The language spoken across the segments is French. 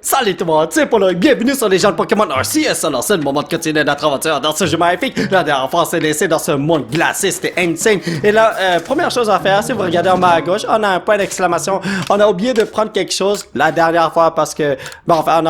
Salut tout le monde, c'est Polo, bienvenue sur les gens de Pokémon RCS. Alors c'est le moment de continuer notre aventure dans ce jeu magnifique. La dernière fois on s'est laissé dans ce monde glacé, c'était insane. Et là, première chose à faire, si vous regardez en bas à gauche, on a un point d'exclamation. On a oublié de prendre quelque chose la dernière fois parce que, bon enfin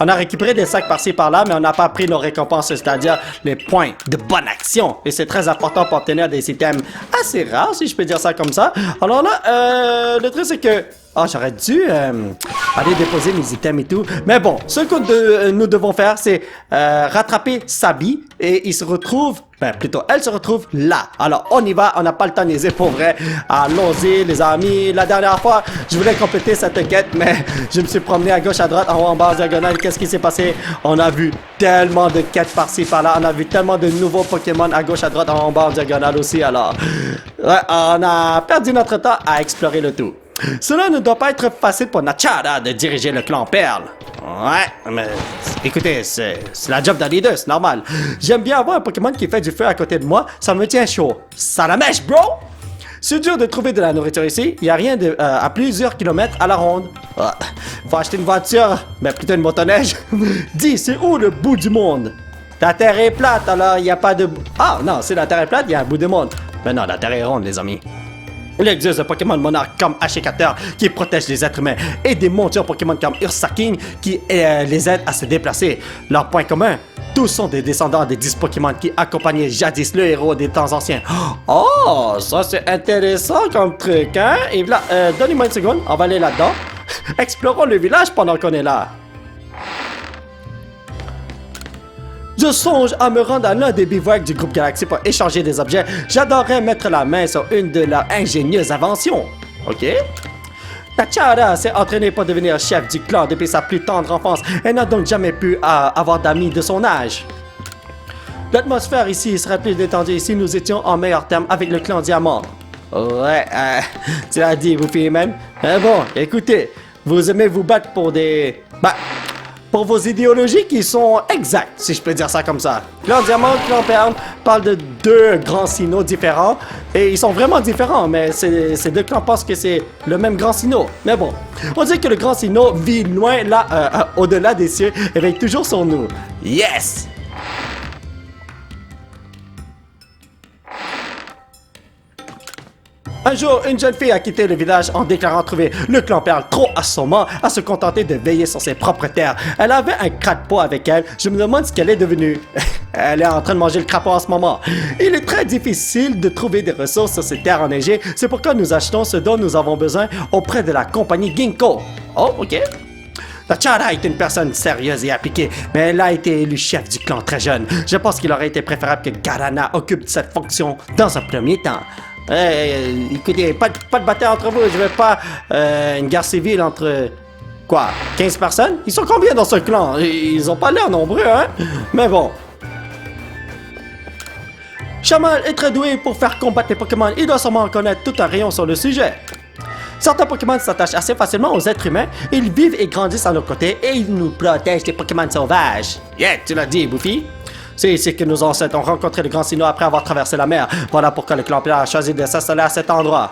on a récupéré des sacs par-ci par-là, mais on n'a pas pris nos récompenses, c'est-à-dire les points de bonne action. Et c'est très important pour obtenir des items assez rares, si je peux dire ça comme ça. Alors là, le truc c'est que... Ah, j'aurais dû aller déposer mes items et tout. Mais bon, ce que nous devons faire, c'est rattraper Sabi. Et il se retrouve, plutôt, elle se retrouve là. Alors, on y va, on n'a pas le temps de niaiser pour vrai. Allons-y, les amis. La dernière fois, je voulais compléter cette quête, mais je me suis promené à gauche, à droite, en haut, en bas, en diagonale. Qu'est-ce qui s'est passé? On a vu tellement de quêtes par-ci, par-là. On a vu tellement de nouveaux Pokémon à gauche, à droite, en haut, en bas, en diagonale aussi. Alors, ouais, on a perdu notre temps à explorer le tout. Cela ne doit pas être facile pour Nachara de diriger le clan Perle. Ouais, mais écoutez, c'est la job d'un leader, c'est normal. J'aime bien avoir un Pokémon qui fait du feu à côté de moi, ça me tient chaud. Ça la mèche, bro! C'est dur de trouver de la nourriture ici, il n'y a rien à plusieurs kilomètres à la ronde. Faut acheter une voiture, mais plutôt une motoneige. Dis, c'est où le bout du monde? La Terre est plate, alors il n'y a pas de... Ah non, si la Terre est plate, il y a un bout du monde. Mais non, la Terre est ronde, les amis. Il existe des Pokémon monarques comme Ashikater qui protègent les êtres humains et des montures Pokémon comme Ursaking qui les aident à se déplacer. Leur point commun, tous sont des descendants des 10 Pokémon qui accompagnaient jadis le héros des temps anciens. Oh, ça c'est intéressant comme truc, hein? Et là, donnez-moi une seconde, on va aller là-dedans. Explorons le village pendant qu'on est là. Je songe à me rendre à l'un des bivouacs du groupe Galaxy pour échanger des objets. J'adorerais mettre la main sur une de leurs ingénieuses inventions. Ok? Nachara s'est entraînée pour devenir chef du clan depuis sa plus tendre enfance. Elle n'a donc jamais pu avoir d'amis de son âge. L'atmosphère ici serait plus détendue si nous étions en meilleur terme avec le clan Diamant. Ouais, tu l'as dit, vous filles même. Bon, écoutez, vous aimez vous battre pour des... pour vos idéologies qui sont exactes, si je peux dire ça comme ça. Clan Diamant, Clan Perle parlent de deux grands sinnoh différents, et ils sont vraiment différents, mais ces deux clans pensent que c'est le même grand sinnoh. Mais bon, on dit que le grand sinnoh vit loin, là, au-delà des cieux, et veille toujours sur nous. Yes! Un jour, une jeune fille a quitté le village en déclarant trouver le clan Perle trop assommant à se contenter de veiller sur ses propres terres. Elle avait un crapaud avec elle. Je me demande ce qu'elle est devenue. Elle est en train de manger le crapaud en ce moment. Il est très difficile de trouver des ressources sur ces terres enneigées. C'est pourquoi nous achetons ce dont nous avons besoin auprès de la compagnie Ginkgo. Oh, ok. Nachara est une personne sérieuse et appliquée, mais elle a été élue chef du clan très jeune. Je pense qu'il aurait été préférable que Garana occupe cette fonction dans un premier temps. Écoutez, pas de bataille entre vous, je veux pas une guerre civile entre... Quoi? 15 personnes? Ils sont combien dans ce clan? Ils ont pas l'air nombreux, hein? Mais bon. Shamal est très doué pour faire combattre les Pokémon, il doit sûrement connaître tout un rayon sur le sujet. Certains Pokémon s'attachent assez facilement aux êtres humains, ils vivent et grandissent à nos côtés et ils nous protègent des Pokémon sauvages. Yeah, tu l'as dit, Buffy? C'est ici que nos ancêtres ont rencontré le grand sinnoh après avoir traversé la mer. Voilà pourquoi le clan Perle a choisi de s'installer à cet endroit.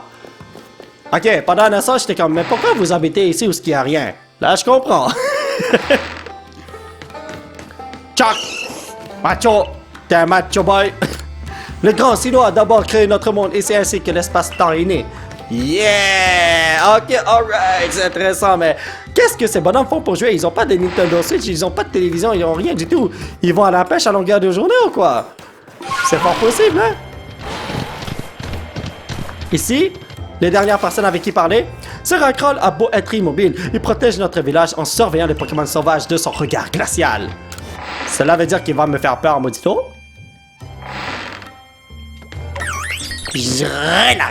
Ok, pendant un instant, j'étais comme, mais pourquoi vous habitez ici où il n'y a rien? Là, je comprends. Chuck! Macho! T'es un macho boy! Le grand sinnoh a d'abord créé notre monde et c'est ainsi que l'espace-temps est né. Yeah! Ok, alright, c'est intéressant, mais qu'est-ce que ces bonhommes font pour jouer? Ils ont pas de Nintendo Switch, ils ont pas de télévision, ils ont rien du tout. Ils vont à la pêche à longueur de journée ou quoi? C'est fort possible, hein? Ici, les dernières personnes avec qui parler, Seracroll a beau être immobile, il protège notre village en surveillant les Pokémon sauvages de son regard glacial. Cela veut dire qu'il va me faire peur, maudito? Grella.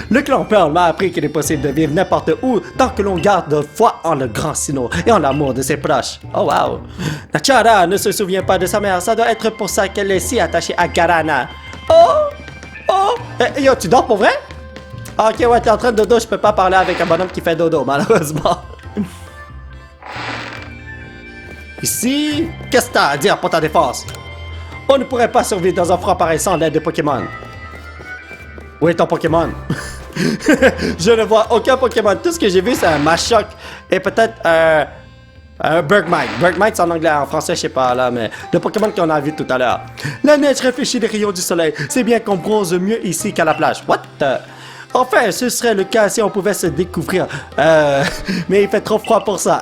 Le clan Perle m'a appris qu'il est possible de vivre n'importe où tant que l'on garde foi en le grand sinnoh et en l'amour de ses proches. Oh wow! Nachara ne se souvient pas de sa mère, ça doit être pour ça qu'elle est si attachée à Garana. Oh! Yo, tu dors pour vrai? Ok, ouais, t'es en train de dodo, je peux pas parler avec un bonhomme qui fait dodo, malheureusement. Ici, qu'est-ce que t'as à dire pour ta défense? On ne pourrait pas survivre dans un froid pareil sans l'aide de Pokémon. Où est ton Pokémon? Je ne vois aucun Pokémon. Tout ce que j'ai vu, c'est un Machoke et peut-être un Bergmite. Bergmite, c'est en anglais. En français, je sais pas, là, mais le Pokémon qu'on a vu tout à l'heure. La neige réfléchit les rayons du soleil. C'est bien qu'on bronze mieux ici qu'à la plage. What? Enfin, ce serait le cas si on pouvait se découvrir. Mais il fait trop froid pour ça.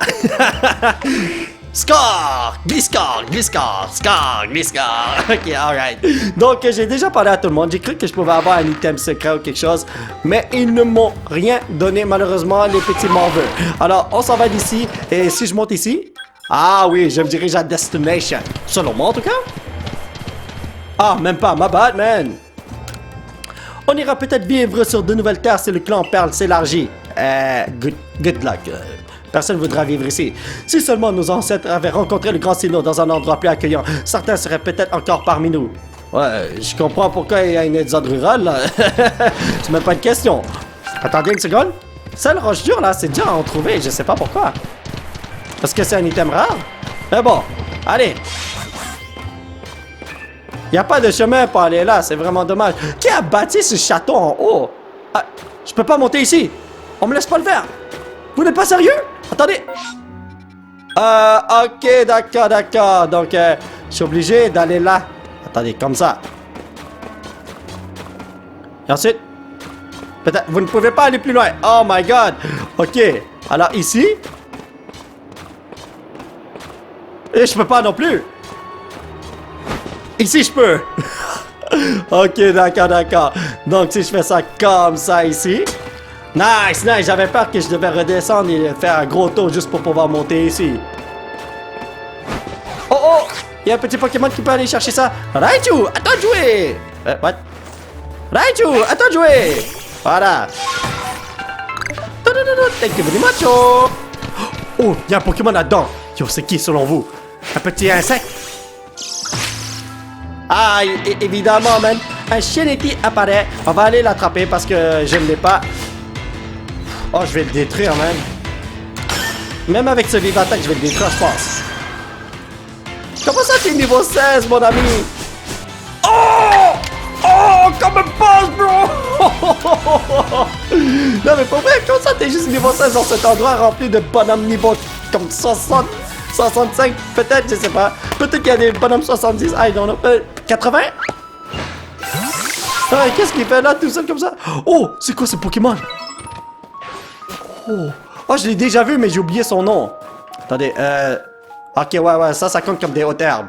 Score! Gliscore! Gliscore! Score! Gliscore! Ok, alright. Donc, j'ai déjà parlé à tout le monde. J'ai cru que je pouvais avoir un item secret ou quelque chose. Mais ils ne m'ont rien donné, malheureusement, les petits morveux. Alors, on s'en va d'ici. Et si je monte ici... Ah oui, je me dirige à Destination. Selon moi, en tout cas. Ah, même pas. My bad, man. On ira peut-être vivre sur de nouvelles terres si le clan Perle s'élargit. Good luck. Personne ne voudra vivre ici. Si seulement nos ancêtres avaient rencontré le Grand Sinnoh dans un endroit plus accueillant, certains seraient peut-être encore parmi nous. Ouais, je comprends pourquoi il y a une zone rurale, là. C'est même pas une question. Attendez une seconde. Celle roche dure, là, c'est dur à en trouver. Je sais pas pourquoi. Parce que c'est un item rare? Mais bon, allez. Il n'y a pas de chemin pour aller là, c'est vraiment dommage. Qui a bâti ce château en haut? Ah, je peux pas monter ici. On me laisse pas le faire. Vous n'êtes pas sérieux? Attendez. Ok, d'accord. Donc, je suis obligé d'aller là. Attendez, comme ça. Et ensuite, peut-être, vous ne pouvez pas aller plus loin. Oh my god. Ok, alors ici. Et je peux pas non plus. Ici, je peux. Ok, d'accord. Donc, si je fais ça comme ça ici. Nice. J'avais peur que je devais redescendre et faire un gros tour juste pour pouvoir monter ici. Oh! Il y a un petit Pokémon qui peut aller chercher ça. Raichu, attends de jouer. What? Raichu, attends de jouer. Voilà. Thank you very much. Oh, il y a un Pokémon là-dedans. Yo, c'est qui selon vous? Un petit insecte? Ah, évidemment, man. Un Sheneti apparaît. On va aller l'attraper parce que je ne l'ai pas. Oh, je vais le détruire, man. Même avec ce Vive Attaque, je vais le détruire, je pense. Comment ça, t'es niveau 16, mon ami? Oh, comme un boss, bro! Non, mais pour vrai, comment ça, t'es juste niveau 16 dans cet endroit rempli de bonhommes niveau comme 60, 65, peut-être, je sais pas. Peut-être qu'il y a des bonhommes 70, I don't know. 80? Ah, qu'est-ce qu'il fait là, tout seul comme ça? Oh, c'est quoi ce Pokémon? Oh, je l'ai déjà vu, mais j'ai oublié son nom. Attendez, ok, ouais, ça compte comme des hautes herbes.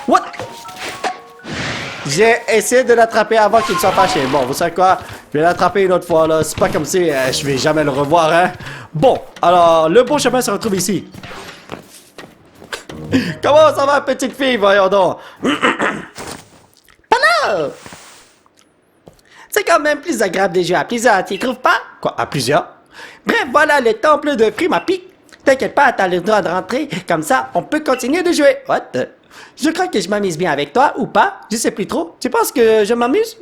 What? J'ai essayé de l'attraper avant qu'il soit fâché. Bon, vous savez quoi? Je vais l'attraper une autre fois, là. C'est pas comme si je vais jamais le revoir, hein. Bon, alors, le bon chemin se retrouve ici. Comment ça va, petite fille? Voyons donc. Hello! C'est quand même plus agréable de jouer à plusieurs, tu trouves pas? Quoi, à plusieurs? Bref, voilà le temple de Frimapic. T'inquiète pas, t'as le droit de rentrer. Comme ça, on peut continuer de jouer. What? Je crois que je m'amuse bien avec toi, ou pas? Je sais plus trop. Tu penses que je m'amuse?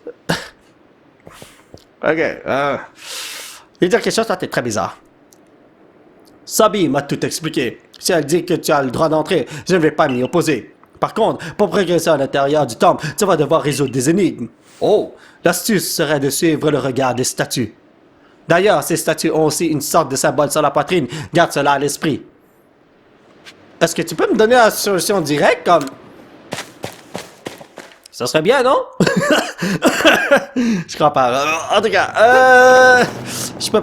Ok, je vais dire quelque chose, toi, t'es très bizarre. Sabi m'a tout expliqué. Si elle dit que tu as le droit d'entrer, je ne vais pas m'y opposer. Par contre, pour progresser à l'intérieur du temple, tu vas devoir résoudre des énigmes. Oh, l'astuce serait de suivre le regard des statues. D'ailleurs, ces statues ont aussi une sorte de symbole sur la poitrine. Garde cela à l'esprit. Est-ce que tu peux me donner la solution directe comme... Ça serait bien, non? Je crois pas. En tout cas, je peux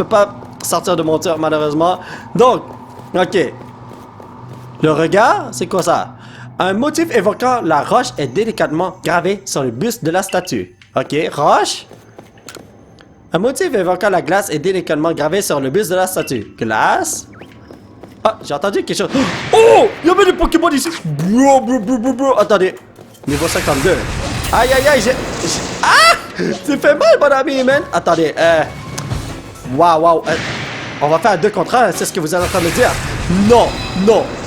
pas sortir de mon tir, malheureusement. Donc, ok. Le regard, c'est quoi ça? Un motif évoquant la roche est délicatement gravé sur le buste de la statue. Ok, roche. Un motif évoquant la glace est délicatement gravé sur le buste de la statue. Glace. Ah, j'ai entendu quelque chose. Oh! Il y avait des Pokémon ici! Bro. Attendez. Niveau 52. Aïe, Ah! Tu fait mal, mon ami, man! Attendez, Waouh. On va faire 2 contre 1, c'est ce que vous êtes en train de dire? Non.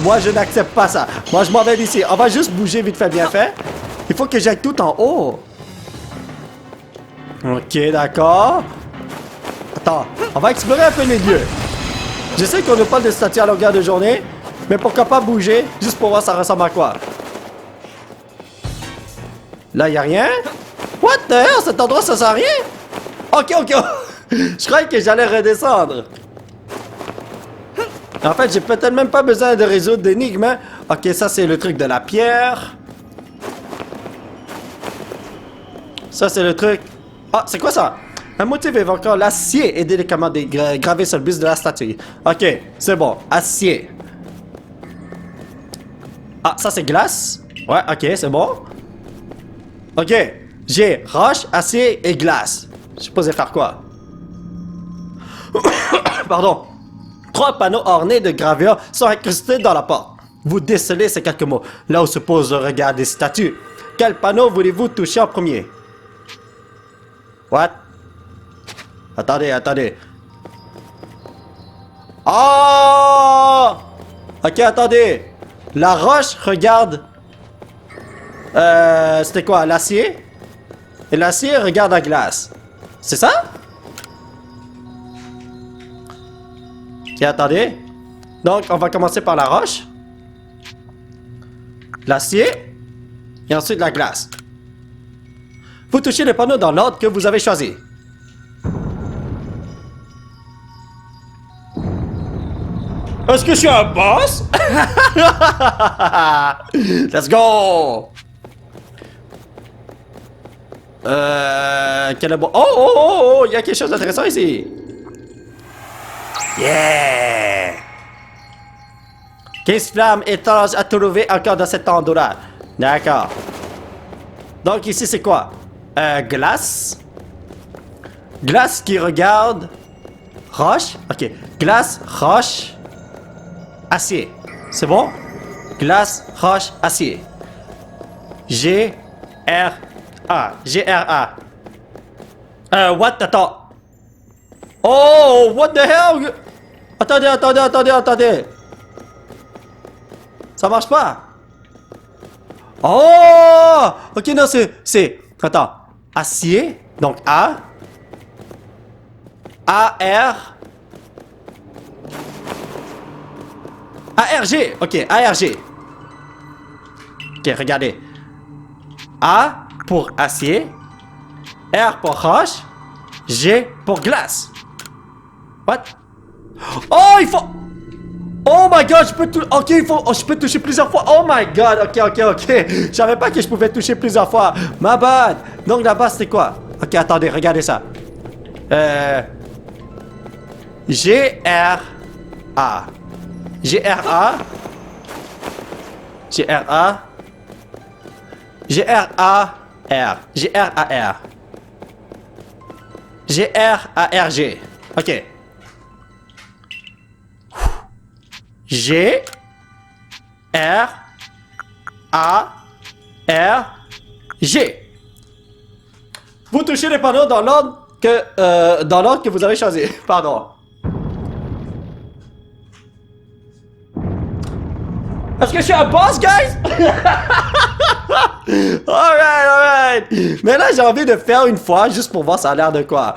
Moi, je n'accepte pas ça. Moi, je m'en vais d'ici. On va juste bouger vite fait, bien fait. Il faut que j'aille tout en haut. Ok, d'accord. Attends, on va explorer un peu les lieux. Je sais qu'on nous parle de statues à longueur de journée, mais pourquoi pas bouger, juste pour voir ça ressemble à quoi. Là, y a rien? What the hell? Cet endroit, ça sert à rien? Ok, ok. Je croyais que j'allais redescendre. En fait, j'ai peut-être même pas besoin de résoudre d'énigmes. Hein? Ok, ça c'est le truc de la pierre. Ça c'est le truc... Ah, c'est quoi ça? Un motif évoquant l'acier est délicatement gravé sur le buste de la statue. Ok, c'est bon. Acier. Ah, ça c'est glace. Ouais, ok, c'est bon. Ok, j'ai roche, acier et glace. Je suis supposé faire quoi? Pardon. 3 panneaux ornés de gravures sont incrustés dans la porte. Vous décelez ces quelques mots, là où se pose le regard des statues. Quel panneau voulez-vous toucher en premier? What? Attendez, attendez. Oh! Ok, attendez. La roche regarde... c'était quoi? L'acier? Et l'acier regarde la glace. C'est ça? Ok, attendez. Donc, on va commencer par la roche. L'acier. Et ensuite la glace. Vous touchez les panneaux dans l'ordre que vous avez choisi. Est-ce que je suis un boss? Let's go! Quel est bon... Oh, oh, oh, oh! Il y a quelque chose d'intéressant ici. Yeah! 15 flammes étanches à trouver encore dans cet endroit. D'accord. Donc ici c'est quoi? Glace. Glace qui regarde... Roche. Ok. Glace, roche... Acier. C'est bon? Glace, roche, acier. G-R-A. G-R-A. What? Attends. Oh, what the hell? Attendez, attendez, attendez, attendez. Ça marche pas. Oh! Ok, non, c'est... Attends. Acier. Donc, A. A-R... A-R-G. Ok, A-R-G. Ok, regardez. A pour acier. R pour roche. G pour glace. What? Oh, il faut... Oh my god, je peux tout... Ok, il faut... Oh, je peux toucher plusieurs fois. Oh my god, ok, ok, ok. Je savais pas que je pouvais toucher plusieurs fois. My bad. Donc là-bas, c'était quoi? Ok, attendez, regardez ça. G-R-A. G-R-A. G-R-A. G-R-A-R. G-R-A-R. G-R-A-R-G. Ok. G. R. A. R. G. Vous touchez les panneaux dans l'ordre que vous avez choisi. Pardon. Est-ce que je suis un boss, guys? Alright, alright. Mais là, j'ai envie de faire une fois, juste pour voir ça a l'air de quoi.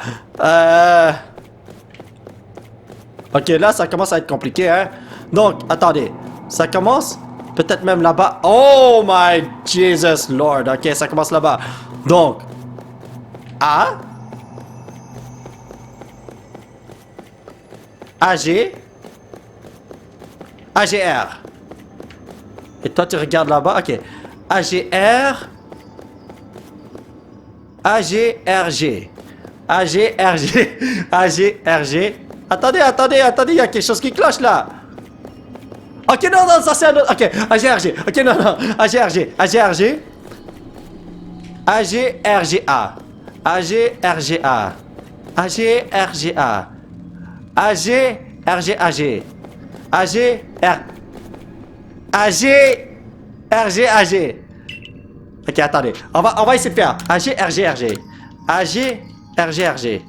Ok, là, ça commence à être compliqué, hein. Donc, attendez. Ça commence peut-être même là-bas. Oh my Jesus Lord. Ok, ça commence là-bas. Donc, A. A-G. A-G-R. Et toi, tu regardes là-bas. Ok. A-G-R. A-G-R-G. A-G-R-G. A-G-R-G. Attendez, attendez, attendez. Il y a quelque chose qui cloche là. Ok, non, non, ça c'est un autre. Ok, A-G-R-G. Ok, non, non. A-G-R-G. A-G-R-G. A-G-R-G-A. A-G-R-G-A. A-G-R-G-A. A-G-R-G-A-G. A-G-R... A-G-R-G-A-G. Ok, attendez. On va essayer de faire. A-G-R-G-R-G. A-G-R-G-R-G.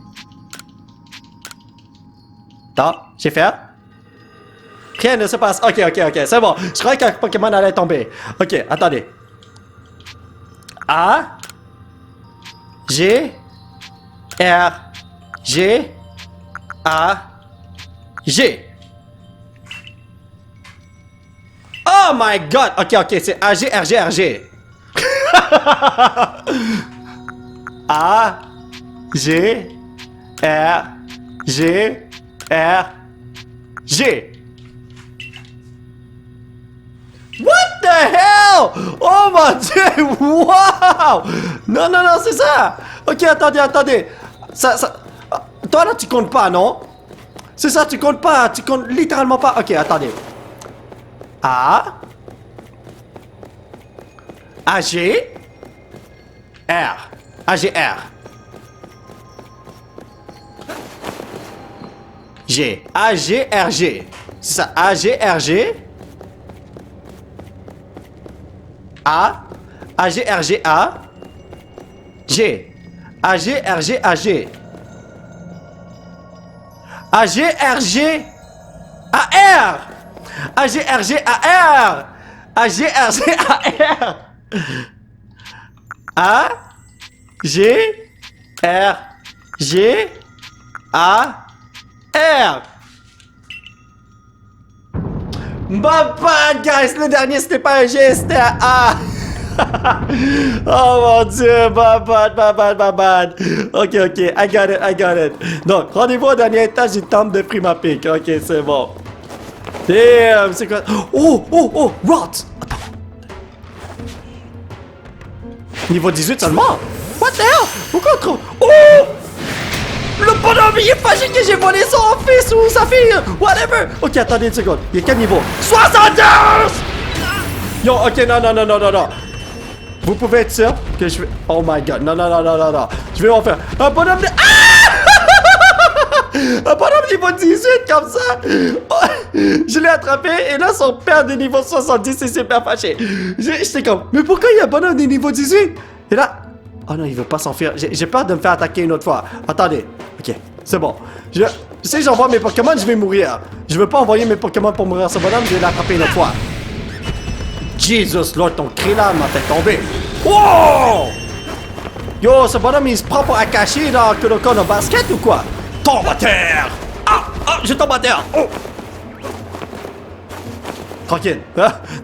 Attends, j'ai fait. Rien ne se passe. Ok, ok, ok. C'est bon. Je croyais qu'un Pokémon allait tomber. Ok, attendez. A. G. R. G. A. G. Oh my god! Ok, ok, c'est A, G, R, G, R, G. A, G, R, G, R, G. What the hell? Oh mon dieu! Wow! Non, non, non, c'est ça! Ok, attendez, attendez. Toi là, tu comptes pas, non? C'est ça, tu comptes pas. Tu comptes littéralement pas. Ok, attendez. A. A, G. R. A, G, R. G. A, G, R, G. C'est ça. A, G, R, G. A. A, G, R, G, A. G. A, G, R, G, A, G. A, G, R, G. A, R. A, G, R, G, A, R. A, G, R, G, A, R. A, G, R, G, A, R. My bad, guys! Le dernier, c'était pas un G, c'était un A. Oh mon dieu, my bad, my bad, my bad. Ok, ok, I got it, I got it. Donc, rendez-vous au dernier étage du temple de Primapic. Ok, c'est bon. Damn, c'est quoi? Oh, oh, oh, Rot! Niveau 18 seulement? What the hell? Pourquoi trop? Oh! Le bonhomme, il est fâché que j'ai volé son fils ou sa fille! Whatever! Ok, attendez une seconde. Il est quel niveau? 72! Yo, ok, non, non, non, non, non, non. Vous pouvez être sûr que je vais... Oh my god, non, non, non, non, non, non. Je vais en faire un bonhomme de... Ah! Un bonhomme niveau 18 comme ça! Oh, je l'ai attrapé et là son père de niveau 70 est super fâché. J'étais comme, mais pourquoi il y a un bonhomme de niveau 18? Et là... Oh non, il veut pas s'enfuir. J'ai peur de me faire attaquer une autre fois. Attendez. Ok, c'est bon. Si j'envoie mes Pokémon, je vais mourir. Je veux pas envoyer mes Pokémon pour mourir. Ce bonhomme, je vais l'attraper une autre fois. Jesus Lord, ton cri là m'a fait tomber. Oh! Yo, ce bonhomme, il se prend pour Akashi dans Kuroko no Basket ou quoi? Tombe à terre! Ah! Ah! Je tombe à terre! Oh! Tranquille.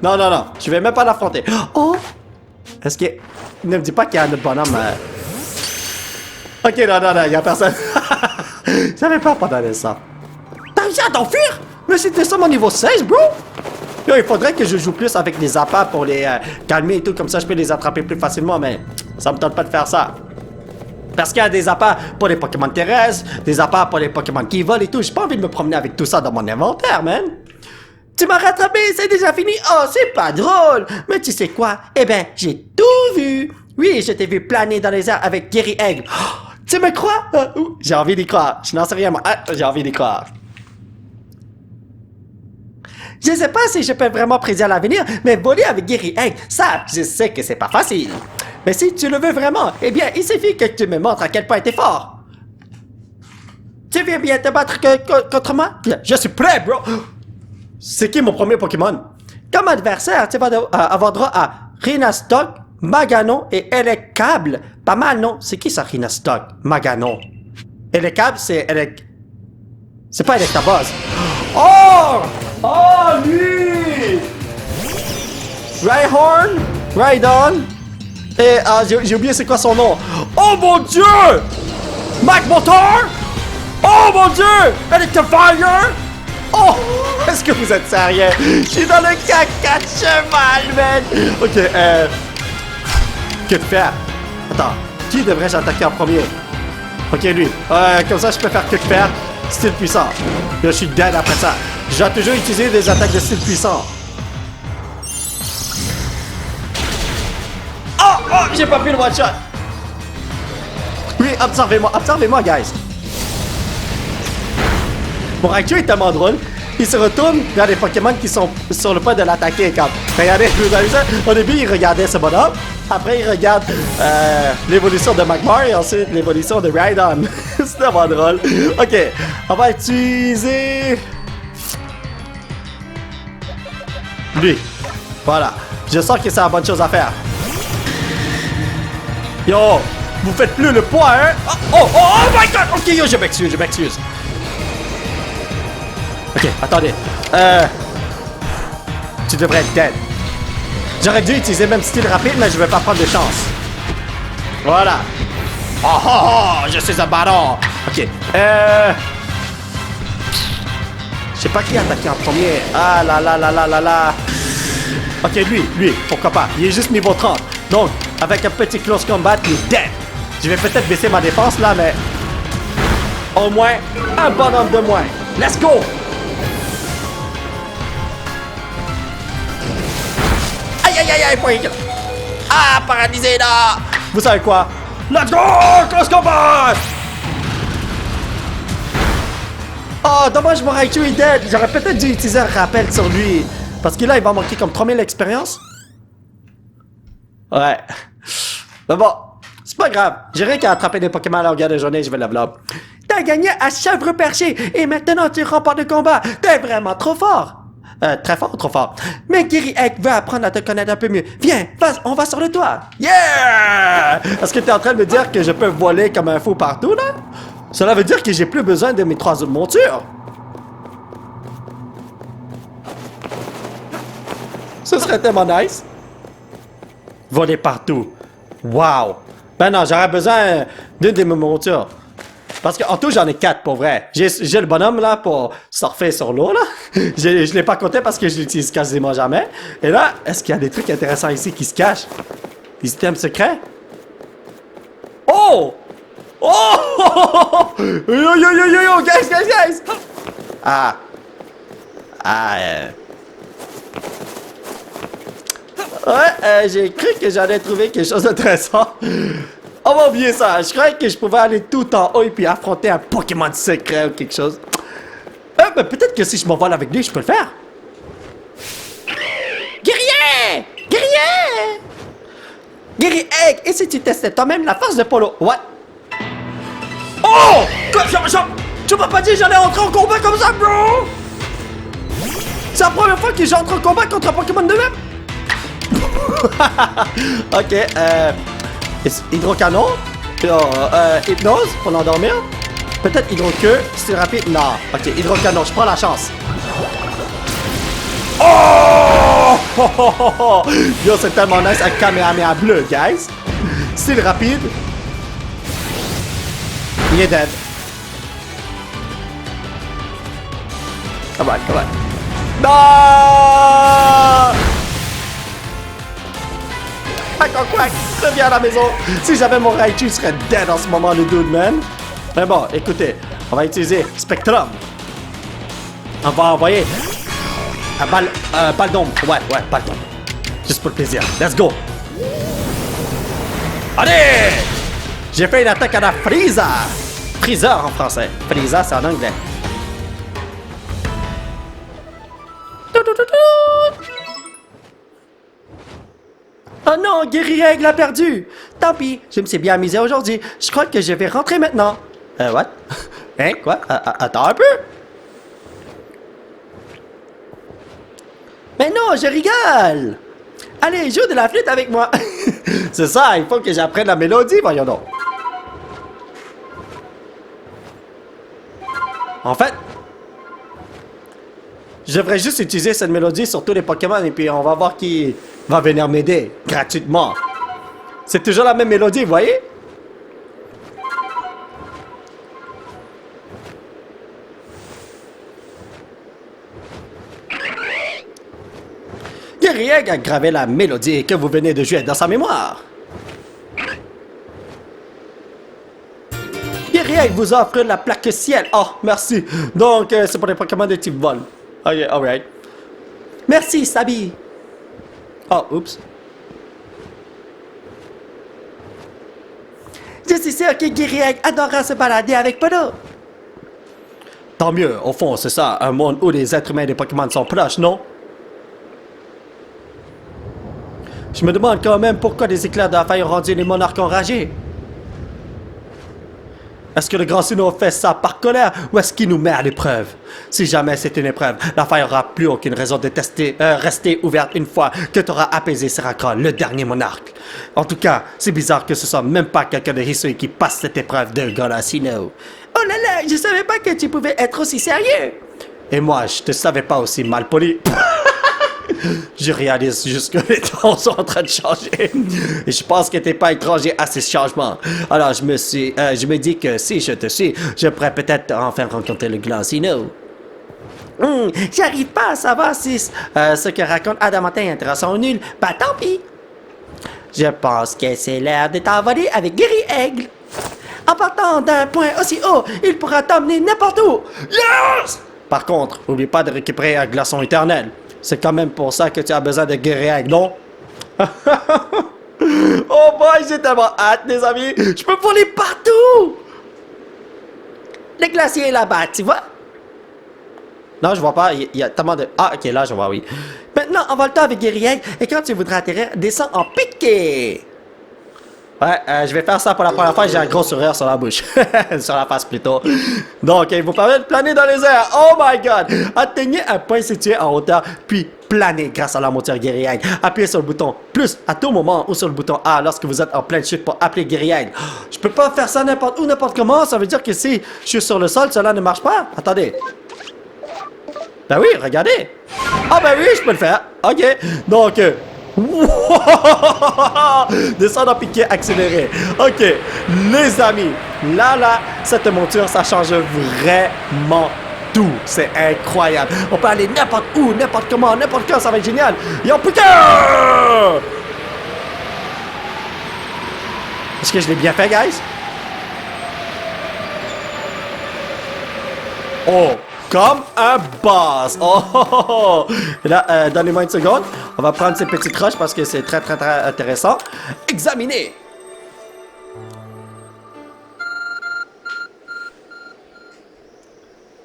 Non, non, non. Je vais même pas l'affronter. Oh! Est-ce que... Ne me dis pas qu'il y a un autre bonhomme. Ok, non, non, non, il y a personne. J'avais peur pendant ça. T'as réussi à t'enfuir? Mais c'était ça mon niveau 16, bro! Yo, il faudrait que je joue plus avec des appâts pour les calmer et tout, comme ça je peux les attraper plus facilement, mais ça me tente pas de faire ça. Parce qu'il y a des appâts pour les Pokémon terrestres, des appâts pour les Pokémon qui volent et tout. J'ai pas envie de me promener avec tout ça dans mon inventaire, man. Tu m'as rattrapé, c'est déjà fini. Oh, c'est pas drôle. Mais tu sais quoi? Eh ben, j'ai tout vu. Oui, je t'ai vu planer dans les airs avec Gary Egg. Oh, tu me crois? J'ai envie d'y croire. Je n'en sais rien, moi. Ah, j'ai envie d'y croire. Je sais pas si je peux vraiment prédire l'avenir, mais voler avec Gary Egg, ça, je sais que c'est pas facile. Mais si tu le veux vraiment, eh bien, il suffit que tu me montres à quel point t'es fort. Tu veux bien te battre contre moi? Je suis prêt, bro. C'est qui mon premier Pokémon? Comme adversaire, tu vas avoir droit à Rhinastock, Maganon et Elekable. Pas mal, non? C'est qui ça, Rhinastock, Maganon? Elekable, c'est C'est pas Electabuzz. Oh! Oh, lui! Rhyhorn, Rhydon, et j'ai oublié c'est quoi son nom. Oh mon dieu! Magmotor! Oh mon dieu! Electivire! Oh! Est-ce que vous êtes sérieux? Je suis dans le caca de cheval, man! Ok, que faire? Attends, qui devrais-je attaquer en premier? Ok, lui. Comme ça, je peux faire que faire. Style puissant. Là, je suis dead après ça. J'ai toujours utilisé des attaques de style puissant. Oh! Oh! J'ai pas pu le one-shot! Oui, observez-moi, guys. Mon Raichu est tellement drôle. Il se retourne vers les Pokémon qui sont sur le point de l'attaquer. Comme, regardez, vous avez vu ça? Au début, il regardait ce bonhomme. Après, il regarde l'évolution de Magmar et ensuite l'évolution de Rhydon. C'est tellement drôle. Ok, on va utiliser... lui. Voilà. Je sens que c'est la bonne chose à faire. Yo, vous faites plus le poids, hein? Oh my god! Ok, yo, je m'excuse. Ok, attendez. Tu devrais être dead. J'aurais dû utiliser même style rapide, mais je vais pas prendre de chance. Voilà. Oh, je suis un baron. Ok. Je sais pas qui a attaqué en premier. Ah là là là là là là. Ok, lui, pourquoi pas. Il est juste niveau 30. Donc, avec un petit close combat, il est dead. Je vais peut-être baisser ma défense là, mais... Au moins, un bonhomme de moins. Let's go! Aïe aïe aïe aïe, point. Ah, paralysé là! Vous savez quoi? Let's go! Close combat! Oh, dommage, mon Raichu est dead. J'aurais peut-être dû utiliser un rappel sur lui. Parce que là, il va manquer comme 3000 expérience. Ouais. Mais bon, c'est pas grave. J'ai rien qu'à attraper des Pokémon à longueur de journée, je vais level up. T'as gagné à chèvre perché et maintenant tu remportes le combat. T'es vraiment trop fort. Très fort ou trop fort? Mais Gary Egg veut apprendre à te connaître un peu mieux. Viens, on va sur le toit. Yeah! Est-ce que t'es en train de me dire que je peux voler comme un fou partout, là? Cela veut dire que j'ai plus besoin de mes 3 autres montures. Ce serait tellement nice. Voler partout. Wow. Ben non, j'aurais besoin d'une de mes montures. Parce qu'en tout, j'en ai 4 pour vrai. J'ai le bonhomme là pour surfer sur l'eau là. Je l'ai pas compté parce que je l'utilise quasiment jamais. Et là, est-ce qu'il y a des trucs intéressants ici qui se cachent? Des items secrets? Oh! Oh! Yo yo yo yo yo! Guys! Ah. Ouais, j'ai cru que j'allais trouver quelque chose d'intéressant. On va oublier ça. Je croyais que je pouvais aller tout en haut et puis affronter un Pokémon secret ou quelque chose. Ben, peut-être que si je m'envole avec lui, je peux le faire. Guerrier! Guerrier! Gary Egg! Et si tu testais toi-même la force de Polo? What? Oh! Tu m'as pas dit que j'allais entrer en combat comme ça, bro! C'est la première fois que j'entre en combat contre un Pokémon de même? Ok, hydrocanon, hypnose pour l'endormir. Peut-être hydroqueue, style rapide, non. Ok, hydrocanon, je prends la chance. Oh! Yo, c'est tellement nice avec Kamehameha bleu, guys. Style rapide. Il est dead. Come on. Non! Quack, reviens à la maison. Si j'avais mon Raichu, il serait dead en ce moment, le dude, man. Mais bon, écoutez, on va utiliser Spectrum. On va envoyer un balle d'ombre. Ouais, balle d'ombre. Juste pour le plaisir. Let's go. Allez! J'ai fait une attaque à la Frieza. Freezer en français. Frieza, c'est en anglais. Oh non, Gary Egg l'a perdu! Tant pis, je me suis bien amusé aujourd'hui. Je crois que je vais rentrer maintenant. What? Hein? Quoi? Attends un peu! Mais non, je rigole! Allez, joue de la flûte avec moi! C'est ça, il faut que j'apprenne la mélodie, voyons donc. En fait, je devrais juste utiliser cette mélodie sur tous les Pokémon et puis on va voir qui va venir m'aider gratuitement. C'est toujours la même mélodie, vous voyez? Gary Egg a gravé la mélodie que vous venez de jouer dans sa mémoire. Gary Egg vous offre la plaque ciel. Oh, merci. Donc, c'est pour les Pokémon de type vol. Ok, alright. Merci, Sabi. Oh, oups. Je suis sûr que Gary Egg adorera se balader avec Polo. Tant mieux, au fond, c'est ça, un monde où les êtres humains et les Pokémon sont proches, non? Je me demande quand même pourquoi les éclairs de la faille ont rendu les monarques enragés. Est-ce que le grand Sinnoh fait ça par colère ou est-ce qu'il nous met à l'épreuve? Si jamais c'est une épreuve, la faille n'aura plus aucune raison de rester ouverte une fois que tu auras apaisé Seracron, le dernier monarque. En tout cas, c'est bizarre que ce soit même pas quelqu'un de Hisui qui passe cette épreuve de grand Sinnoh. Oh là là, je savais pas que tu pouvais être aussi sérieux. Et moi, je te savais pas aussi mal poli. Je réalise juste que les temps sont en train de changer. Et je pense que t'es pas étranger à ces changements. Alors je me dis que si je te suis, je pourrais peut-être enfin rencontrer le Glancino. J'arrive pas à savoir si ce que raconte Adamantin est intéressant ou nul. Bah tant pis. Je pense que c'est l'heure de t'envoler avec Gary Aigle. En partant d'un point aussi haut, il pourra t'emmener n'importe où. Yes! Par contre, n'oublie pas de récupérer un glaçon éternel. C'est quand même pour ça que tu as besoin de Gary Aigle, non? Oh boy, j'ai tellement hâte, les amis. Je peux voler partout. Le glacier est là-bas, tu vois? Non, je vois pas. Il y a tellement de... Ah, ok, là, je vois, oui. Maintenant, envole-toi avec Gary Aigle et quand tu voudras atterrir, descends en piqué. Ouais, je vais faire ça pour la première fois. J'ai un gros sourire sur la bouche. Sur la face plutôt. Donc, il vous permet de planer dans les airs. Oh my god! Atteignez un point situé en hauteur, puis planez grâce à la monture Gary Aigle. Appuyez sur le bouton plus à tout moment ou sur le bouton A lorsque vous êtes en pleine chute pour appeler Gary Aigle. Je peux pas faire ça n'importe où, n'importe comment. Ça veut dire que si je suis sur le sol, cela ne marche pas. Attendez. Ben oui, regardez. Ah ben oui, je peux le faire. Ok. Donc... descendre en piqué accéléré. Ok, les amis, là, cette monture, ça change vraiment tout. C'est incroyable. On peut aller n'importe où, n'importe comment, n'importe quand, ça va être génial. Et en piqué! Est-ce que je l'ai bien fait, guys? Oh! Comme un boss. Oh! Et là, donnez-moi une seconde. On va prendre ces petites roches parce que c'est très intéressant. Examiner.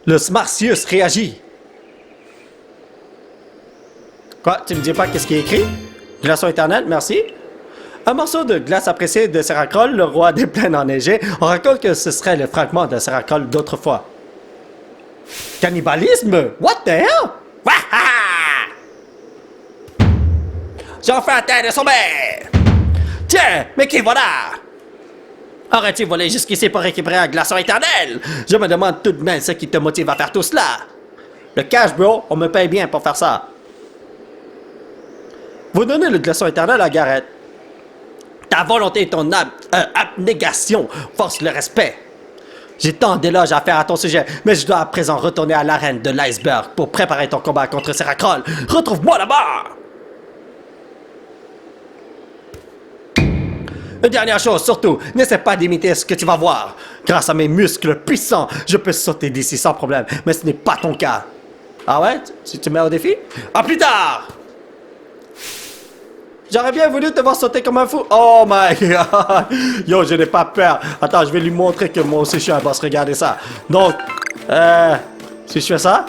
Le Smartius réagit. Quoi? Tu me dis pas qu'est-ce qui est écrit? Glaçon éternel, merci. Un morceau de glace apprécié de Seracol, le roi des plaines enneigées. On raconte que ce serait le fragment de Seracol d'autrefois. Cannibalisme? What the hell? Waha! J'en fais un terre de sommet! Tiens, mais qui voilà? Aurais-tu volé jusqu'ici pour récupérer un glaçon éternel? Je me demande tout de même ce qui te motive à faire tout cela. Le cash, bro, on me paye bien pour faire ça. Vous donnez le glaçon éternel à Garrett. Ta volonté et ton abnégation forcent le respect. J'ai tant d'éloges à faire à ton sujet, mais je dois à présent retourner à l'arène de l'iceberg pour préparer ton combat contre Seracol. Retrouve-moi là-bas! Une dernière chose, surtout, n'essaie pas d'imiter ce que tu vas voir. Grâce à mes muscles puissants, je peux sauter d'ici sans problème, mais ce n'est pas ton cas. Ah ouais? Tu te mets au défi? À plus tard! J'aurais bien voulu te voir sauter comme un fou. Oh my god. Yo, je n'ai pas peur. Attends, je vais lui montrer que moi aussi je suis un boss. Regardez ça. Donc, si je fais ça.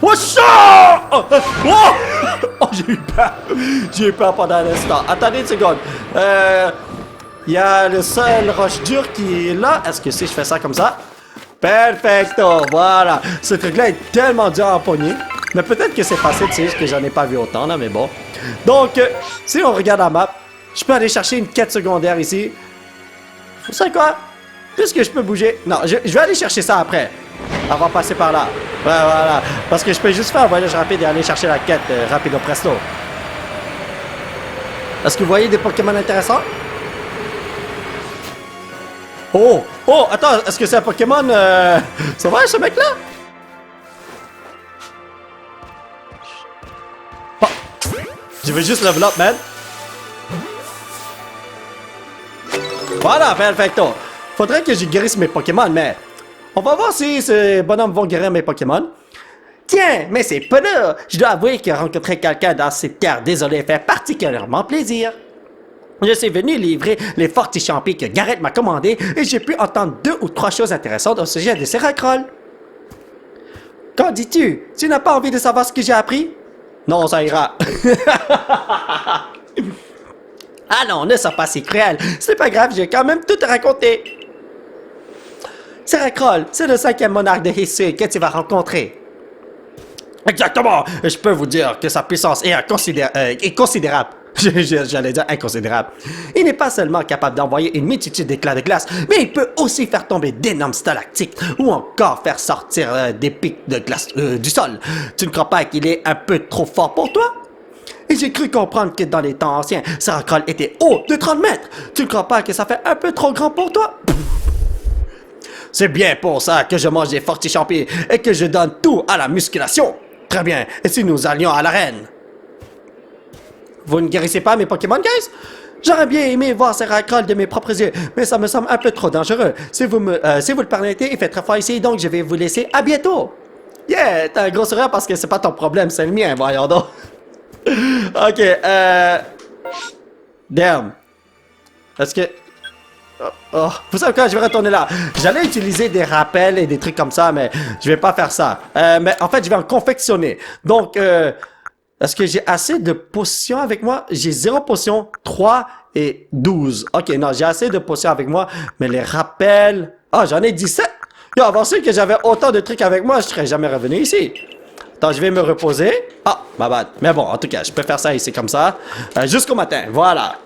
What's up? Oh, oh, j'ai eu peur. J'ai eu peur pendant un instant. Attendez une seconde. Il y a le seul roche dur qui est là. Est-ce que si je fais ça comme ça? Perfecto. Voilà. Ce truc-là est tellement dur à empoigner. Mais peut-être que c'est facile, tu sais, que j'en ai pas vu autant, là, mais bon. Donc, si on regarde la map, je peux aller chercher une quête secondaire ici. Vous savez quoi? Puisque je peux bouger... Non, je vais aller chercher ça après. On va passer par là. Ouais, voilà. Parce que je peux juste faire un voyage rapide et aller chercher la quête rapide au presto. Est-ce que vous voyez des Pokémon intéressants? Oh! Oh! Attends, est-ce que c'est un Pokémon... Ça va, ce mec-là? Je veux juste level up, man. Voilà, perfecto. Faudrait que je guérisse mes Pokémon, mais... On va voir si ces bonhommes vont guérir mes Pokémon. Tiens, mais c'est pas là. Je dois avouer que rencontrer quelqu'un dans ces terres désolées fait particulièrement plaisir. Je suis venu livrer les fortichampis que Garrett m'a commandés et j'ai pu entendre 2 ou 3 choses intéressantes au sujet de Seracol. Qu'en dis-tu? Tu n'as pas envie de savoir ce que j'ai appris? Non, ça ira. Ah non, ne sois pas si cruel. C'est pas grave, j'ai quand même tout raconté. Seracol, c'est le 5e monarque de Hisui que tu vas rencontrer. Exactement. Je peux vous dire que sa puissance est considérable. J'allais dire inconsidérable. Il n'est pas seulement capable d'envoyer une multitude d'éclats de glace, mais il peut aussi faire tomber d'énormes stalactites ou encore faire sortir des pics de glace du sol. Tu ne crois pas qu'il est un peu trop fort pour toi? Et j'ai cru comprendre que dans les temps anciens, Saracol était haut de 30 mètres. Tu ne crois pas que ça fait un peu trop grand pour toi? C'est bien pour ça que je mange des fortichampis et que je donne tout à la musculation. Très bien. Et si nous allions à l'arène? Vous ne guérissez pas mes Pokémon, guys? J'aurais bien aimé voir ces racroles de mes propres yeux, mais ça me semble un peu trop dangereux. Si vous le permettez, il fait très froid ici, donc je vais vous laisser. À bientôt! Yeah! T'as un gros sourire parce que c'est pas ton problème, c'est le mien, voyons donc. Ok, Damn. Est-ce que... vous savez quoi, je vais retourner là. J'allais utiliser des rappels et des trucs comme ça, mais je vais pas faire ça. Mais en fait, je vais en confectionner. Donc, est-ce que j'ai assez de potions avec moi? J'ai 0 potions, 3 et 12. Ok, non, j'ai assez de potions avec moi, mais les rappels... Ah, j'en ai 17. Yo, avant su que j'avais autant de trucs avec moi, je serais jamais revenu ici. Attends, je vais me reposer. Ah, ma bad. Mais bon, en tout cas, je peux faire ça ici comme ça. Jusqu'au matin, voilà.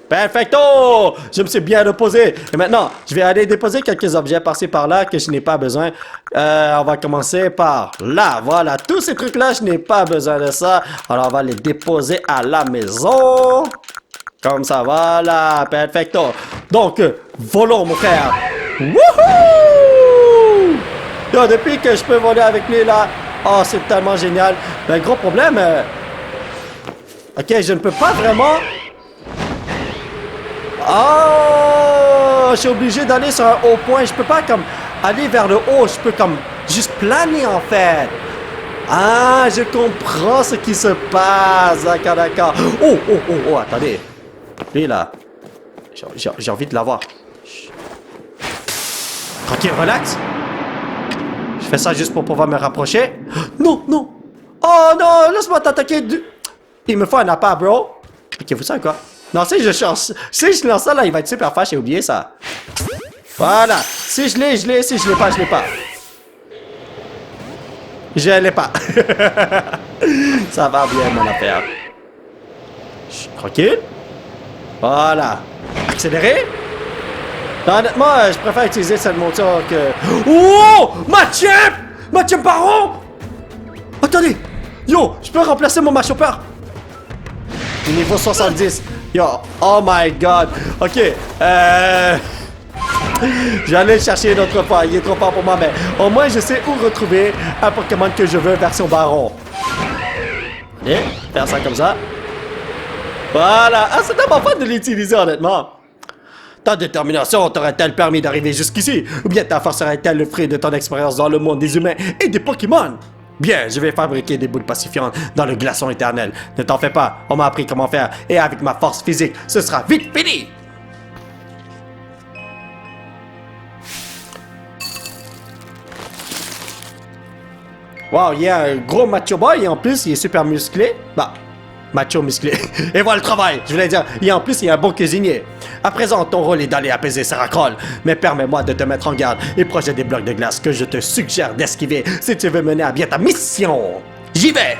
Perfecto! Je me suis bien reposé. Et maintenant, je vais aller déposer quelques objets par-ci par-là que je n'ai pas besoin. On va commencer par là. Voilà, tous ces trucs-là, je n'ai pas besoin de ça. Alors, on va les déposer à la maison. Comme ça, voilà. Perfecto. Donc, volons, mon frère. Wouhou! Yo, depuis que je peux voler avec lui, là, oh, c'est tellement génial. Mais gros problème, ok, je ne peux pas vraiment... Oh, je suis obligé d'aller sur un haut point. Je peux pas comme aller vers le haut. Je peux comme juste planer en fait. Ah, je comprends ce qui se passe. D'accord, d'accord. Oh, attendez. Lui là. J'ai envie de l'avoir. Ok, relax. Je fais ça juste pour pouvoir me rapprocher. Non, non. Oh non, laisse-moi t'attaquer. Il me faut un appât, bro. Ok, vous savez quoi? Non, si je lance ça, là, il va être super fâché, j'ai oublié ça. Voilà. Si je l'ai, je l'ai. Si je l'ai pas, je l'ai pas. Je l'ai pas. Ça va bien, mon affaire. Tranquille. Voilà. Accélérer. Non, honnêtement, je préfère utiliser cette monture que... Oh! Mathieu Baron! Attendez. Yo, je peux remplacer mon Machopper. Niveau 70. Yo, oh my god. Ok, j'allais le chercher une autre fois. Il est trop fort pour moi, mais au moins je sais où retrouver un Pokémon que je veux version Baron. Allez, faire ça comme ça. Voilà. Ah, c'est tellement fun de l'utiliser, honnêtement. Ta détermination t'aurait-elle permis d'arriver jusqu'ici? Ou bien ta force serait-elle le fruit de ton expérience dans le monde des humains et des Pokémon? Bien, je vais fabriquer des boules pacifiantes dans le glaçon éternel. Ne t'en fais pas, on m'a appris comment faire. Et avec ma force physique, ce sera vite fini! Wow, il y a un gros macho boy et en plus, il est super musclé. Bah, macho musclé. Et voilà le travail, je voulais dire. Et en plus, il est un bon cuisinier. À présent, ton rôle est d'aller apaiser Saracol. Mais permets-moi de te mettre en garde et projet des blocs de glace que je te suggère d'esquiver si tu veux mener à bien ta mission. J'y vais!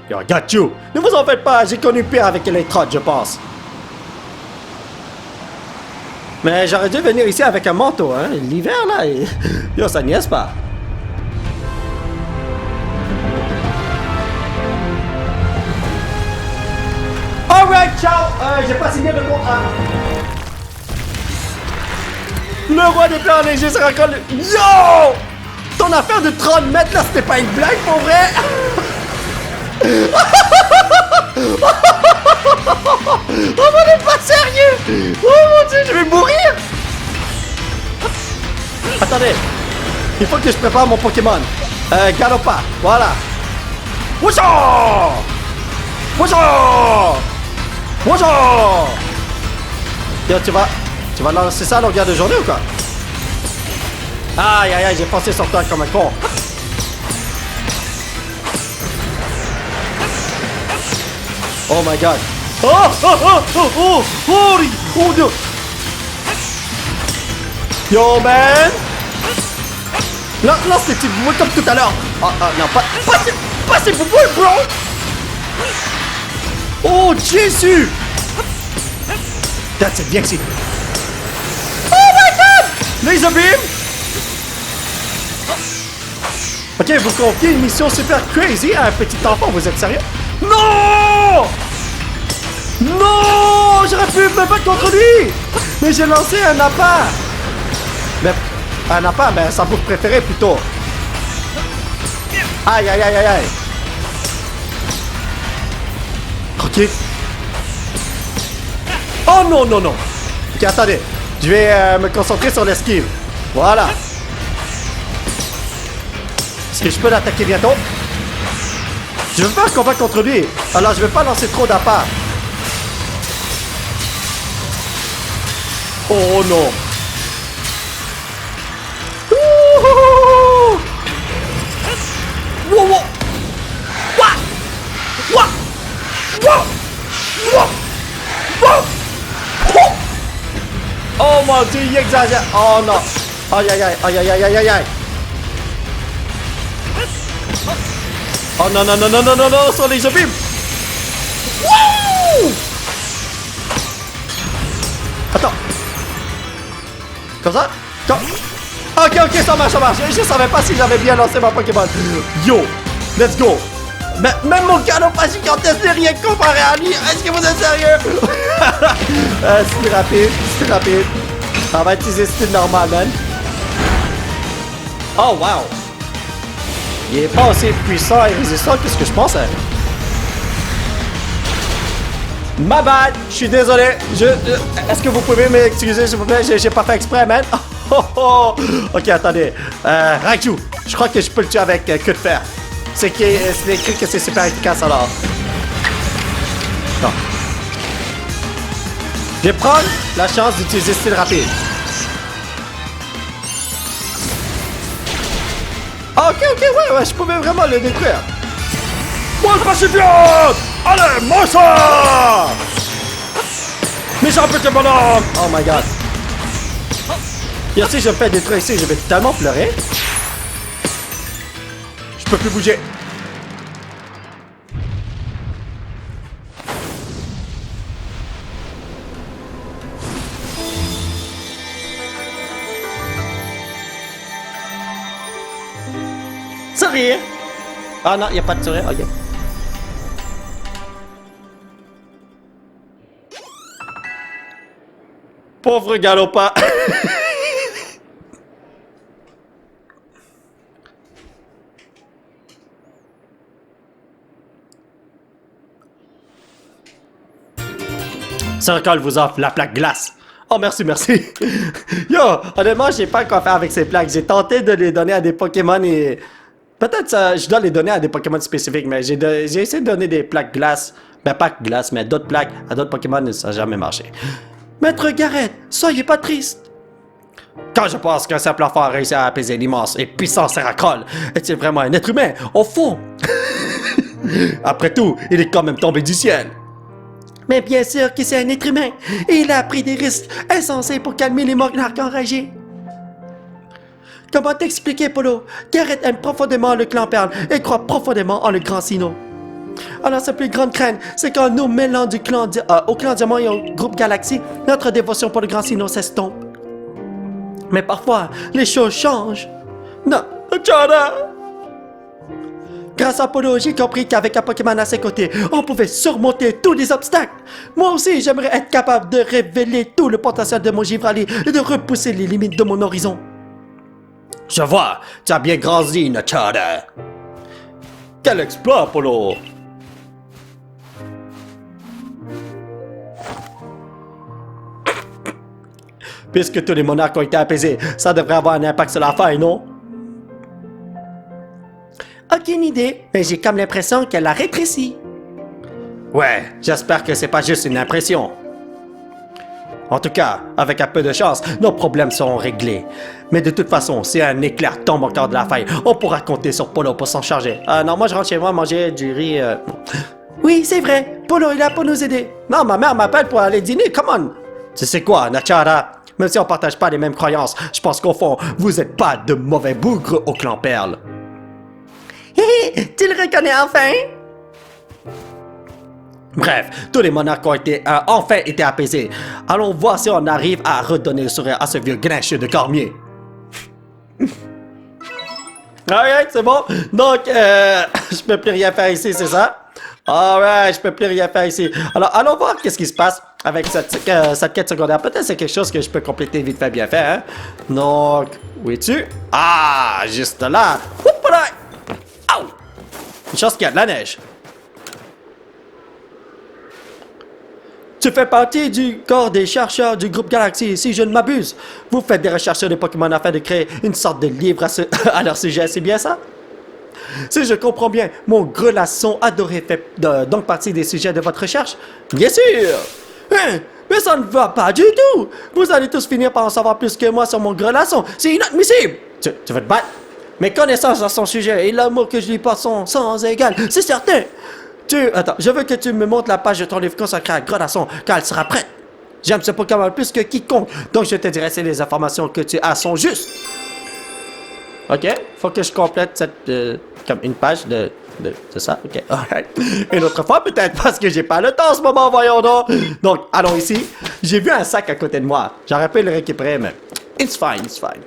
Yo, got you! Ne vous en faites pas, j'ai connu pire avec Electrode, je pense. Mais j'aurais dû venir ici avec un manteau, hein. L'hiver, là, yo, ça niaise pas. Alright, ciao! J'ai pas signé le contrat. Le roi des plans légers se raccorde. Yo! Ton affaire de 30 mètres, là, c'était pas une blague, pour vrai? Oh, on est pas sérieux! Oh mon dieu, je vais mourir! Attendez, il faut que je prépare mon Pokémon. Galopa, voilà. Woucha! Woucha! Woucha! Yo, tu vas lancer ça à longueur de journée ou quoi? Aïe aïe aïe, j'ai pensé sur toi comme un con. Oh my god. Oh no. Yo man. Non, c'est une boule comme tout à l'heure. Non, pas ces boules, bro. Oh Jésus. That's it, viens ici. Oh my god. Laser beam! Ok, vous confiez une mission super crazy à un petit enfant, vous êtes sérieux? Non! Non! J'aurais pu me battre contre lui! Mais j'ai lancé un appât! Mais un appât, ben sa bouffe préférée plutôt. Aïe aïe aïe aïe aïe! Ok. Oh non non non! Ok, attendez. Je vais me concentrer sur l'esquive. Voilà. Est-ce que je peux l'attaquer bientôt? Je veux faire combat contre lui. Alors je vais pas lancer trop d'appâts. Oh non. Wouhou! Wow, wow. What? What? What? What? What? Oh mon dieu, il exagère. Oh non. Aïe aïe aïe aïe aïe aïe aïe aïe. Oh non non non non non non non sur les beam. Wouh! Attends. Comme ça? Comme... Ok ok ça marche ça marche. Je savais pas si j'avais bien lancé ma Pokémon. Yo, let's go. Même mon canon pas gigantesque n'est rien comparé à lui. Est-ce que vous êtes sérieux? C'est rapide, c'est rapide. On va utiliser le style normal, man. Oh, wow. Il est pas assez puissant et résistant que ce que je pensais. Ma bad, je suis désolé. Est-ce que vous pouvez m'excuser, s'il vous plaît? J'ai pas fait exprès, man. Oh, oh. Ok, attendez. Raichu, je crois que je peux le tuer avec queue de fer. C'est écrit que c'est super efficace alors. Non. Je vais prendre la chance d'utiliser style rapide. Ok, ouais, je pouvais vraiment le détruire. Moi, je suis bien! Allez, moi ça! Méchant petit bonhomme! Oh my god. Et si je me fais détruire ici, je vais tellement pleurer. Je peux plus bouger. Sourire! Ah non, il n'y a pas de sourire, ok. Pauvre Galopa! Circle vous offre la plaque glace. Oh, merci, merci. Yo, honnêtement, j'ai pas quoi faire avec ces plaques. J'ai tenté de les donner à des Pokémon et... Peut-être je dois les donner à des Pokémon spécifiques, mais j'ai essayé de donner des plaques glace. Ben, pas glace, mais d'autres plaques à d'autres Pokémon et ça n'a jamais marché. Maître Garrett, soyez pas triste. Quand je pense qu'un simple enfant a réussi à apaiser l'immense et puissant Seracol, est-il vraiment un être humain, au fond? Après tout, il est quand même tombé du ciel. Mais bien sûr que c'est un être humain, et il a pris des risques insensés pour calmer les monarques enragés. Comment t'expliquer, Polo? Garrett aime profondément le clan Perle et croit profondément en le grand Sinnoh. Alors sa plus grande crainte, c'est qu'en nous mêlant au clan Diamant et au groupe Galaxy, notre dévotion pour le grand Sinnoh s'estompe. Mais parfois, les choses changent. Non, Chara! Grâce à Polo, j'ai compris qu'avec un Pokémon à ses côtés, on pouvait surmonter tous les obstacles. Moi aussi, j'aimerais être capable de révéler tout le potentiel de mon Givrali et de repousser les limites de mon horizon. Je vois, tu as bien grandi, Nachara. Quel exploit, Polo! Puisque tous les monarques ont été apaisés, ça devrait avoir un impact sur la faille, non? Aucune idée, mais j'ai comme l'impression qu'elle a rétréci. Ouais, j'espère que c'est pas juste une impression. En tout cas, avec un peu de chance, nos problèmes seront réglés. Mais de toute façon, si un éclair tombe encore de la faille, on pourra compter sur Polo pour s'en charger. Non, moi je rentre chez moi manger du riz. Oui, c'est vrai. Polo est là pour nous aider. Non, ma mère m'appelle pour aller dîner, come on. Tu sais quoi, Nachara? Même si on partage pas les mêmes croyances, je pense qu'au fond, vous êtes pas de mauvais bougres au clan Perle. Hé, tu le reconnais enfin? Bref, tous les monarques ont enfin été apaisés. Allons voir si on arrive à redonner le sourire à ce vieux grincheux de Cormier. Alright, c'est bon. Donc, je peux plus rien faire ici, c'est ça? Alright, je peux plus rien faire ici. Alors, allons voir qu'est-ce qui se passe avec cette quête secondaire. Peut-être c'est quelque chose que je peux compléter vite fait bien fait, hein? Donc, où es-tu? Ah, juste là. Oups là! Aouh! Une chance qu'il y a de la neige. Tu fais partie du corps des chercheurs du groupe Galaxy, si je ne m'abuse. Vous faites des recherches sur les Pokémon afin de créer une sorte de livre à leur sujet, c'est bien ça? Si je comprends bien, mon grelasson adoré fait donc partie des sujets de votre recherche? Bien sûr! Hein? Mais ça ne va pas du tout! Vous allez tous finir par en savoir plus que moi sur mon grelasson. C'est inadmissible! Tu veux te battre? Mes connaissances à son sujet et l'amour que je lui porte sont sans égal, c'est certain! Attends, je veux que tu me montres la page de ton livre consacré à Grelasson, car elle sera prête. J'aime ce Pokémon plus que quiconque, donc je te dirai si les informations que tu as sont justes. Ok, faut que je complète cette, comme une page de ça, ok, alright. Une autre fois peut-être, parce que j'ai pas le temps en ce moment, voyons donc. Donc, allons ici. J'ai vu un sac à côté de moi. J'aurais pu le récupérer, mais it's fine, it's fine.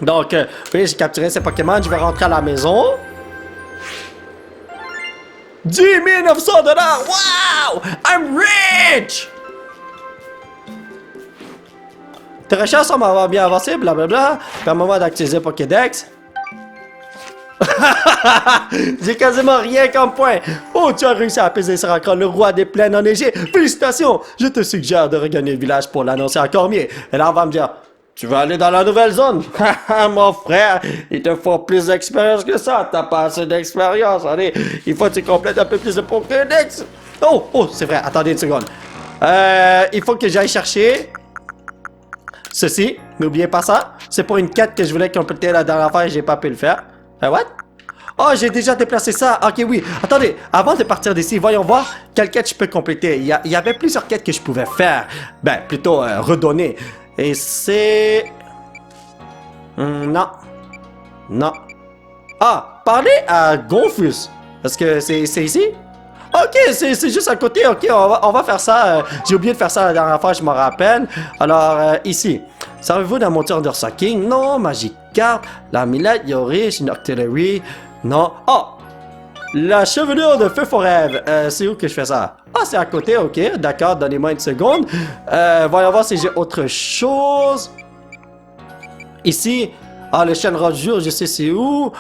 Donc, oui, j'ai capturé ces Pokémon, je vais rentrer à la maison. 10 900 $! Wow! I'm rich! Tes recherches semblent bien avancées, blablabla. Permets-moi d'activer Pokédex. J'ai quasiment rien comme point. Oh, tu as réussi à apaiser Sarakan, le roi des plaines enneigées. Félicitations! Je te suggère de regagner le village pour l'annoncer à Cormier. Et là, on va me dire... Tu vas aller dans la nouvelle zone? Mon frère, il te faut plus d'expérience que ça. T'as pas assez d'expérience. Allez, il faut que tu complètes un peu plus de Pokédex. Oh, c'est vrai. Attendez une seconde. Il faut que j'aille chercher ceci. N'oubliez pas ça. C'est pour une quête que je voulais compléter la dernière fois et j'ai pas pu le faire. What? Oh, j'ai déjà déplacé ça. Ok, oui. Attendez, avant de partir d'ici, voyons voir quelle quête je peux compléter. Il y avait plusieurs quêtes que je pouvais faire. Ben, plutôt redonner. Et c'est... non. Ah, parler à Gonfus. Est-ce que c'est ici? Ok, c'est juste à côté. Ok, on va faire ça. J'ai oublié de faire ça la dernière fois, je m'en rappelle. Alors, ici. Savez-vous d'un monture King? Non. Magikarp. L'amulette, Yorish, une Octillery. Non. Oh! La chevelure de Feu Forêve. C'est où que je fais ça? Ah, c'est à côté, ok. D'accord, donnez-moi une seconde. Voyons voir si j'ai autre chose. Ici. Ah, le chêne rose, je sais c'est où.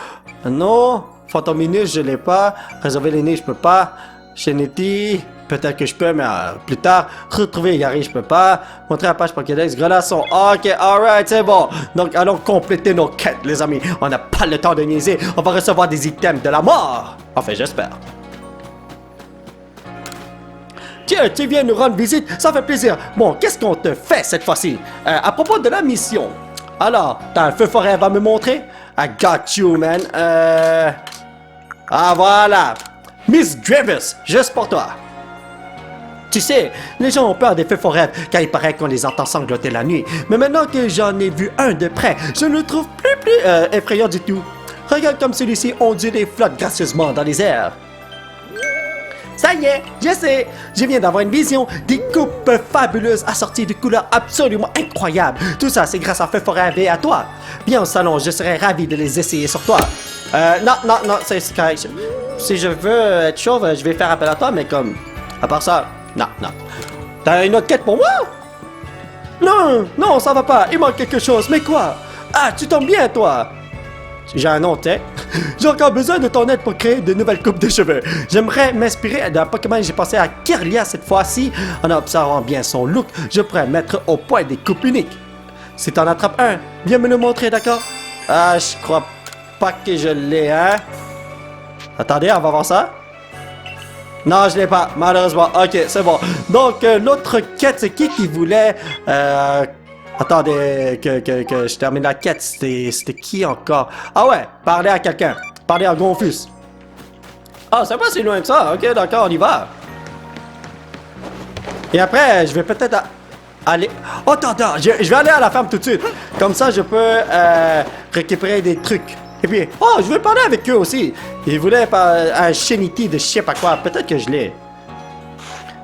Non. Fantominus, je l'ai pas. Réserver les nez, je peux pas. Cheneti, peut-être que je peux, mais plus tard. Retrouver Gary, je peux pas. Montrer la page Pokédex. Grelasson. Ok, alright, c'est bon. Donc, allons compléter nos quêtes, les amis. On n'a pas le temps de niaiser. On va recevoir des items de la mort. Enfin, j'espère. Tiens, tu viens nous rendre visite, ça fait plaisir. Bon, qu'est-ce qu'on te fait cette fois-ci? À propos de la mission. Alors, t'as un feu forêt à me montrer? I got you, man. Ah, voilà. Miss Dravis, juste pour toi. Tu sais, les gens ont peur des feux forêts car il paraît qu'on les entend sangloter la nuit. Mais maintenant que j'en ai vu un de près, je ne le trouve plus effrayant du tout. Regarde comme celui-ci ondule et flotte gracieusement dans les airs. Ça y est, je sais, je viens d'avoir une vision, des coupes fabuleuses assorties de couleurs absolument incroyables. Tout ça, c'est grâce à Feu Forêt et à toi. Viens au salon, je serais ravi de les essayer sur toi. Non, c'est correct. Si je veux être chauve, je vais faire appel à toi, mais comme... À part ça, non. T'as une autre quête pour moi? Non, ça va pas, il manque quelque chose, mais quoi? Ah, tu tombes bien, toi. J'ai un nom, t'es. J'ai encore besoin de ton aide pour créer de nouvelles coupes de cheveux. J'aimerais m'inspirer d'un Pokémon et j'ai pensé à Kirlia cette fois-ci. En observant bien son look, je pourrais mettre au point des coupes uniques. Si t'en attrapes un, viens me le montrer, d'accord? Ah, je crois pas que je l'ai, hein? Attendez, on va voir ça. Non, je l'ai pas, malheureusement. Ok, c'est bon. Donc, l'autre quête, c'est qui voulait... Attendez, que je termine la quête. C'était qui encore? Ah ouais, parler à quelqu'un. Parler à Gonfus. Ah, c'est pas si loin que ça. Ok, d'accord, on y va. Et après, je vais peut-être aller... Oh, attends, je vais aller à la ferme tout de suite. Comme ça, je peux récupérer des trucs. Et puis, oh, je vais parler avec eux aussi. Ils voulaient un Shenity de je sais pas quoi. Peut-être que je l'ai.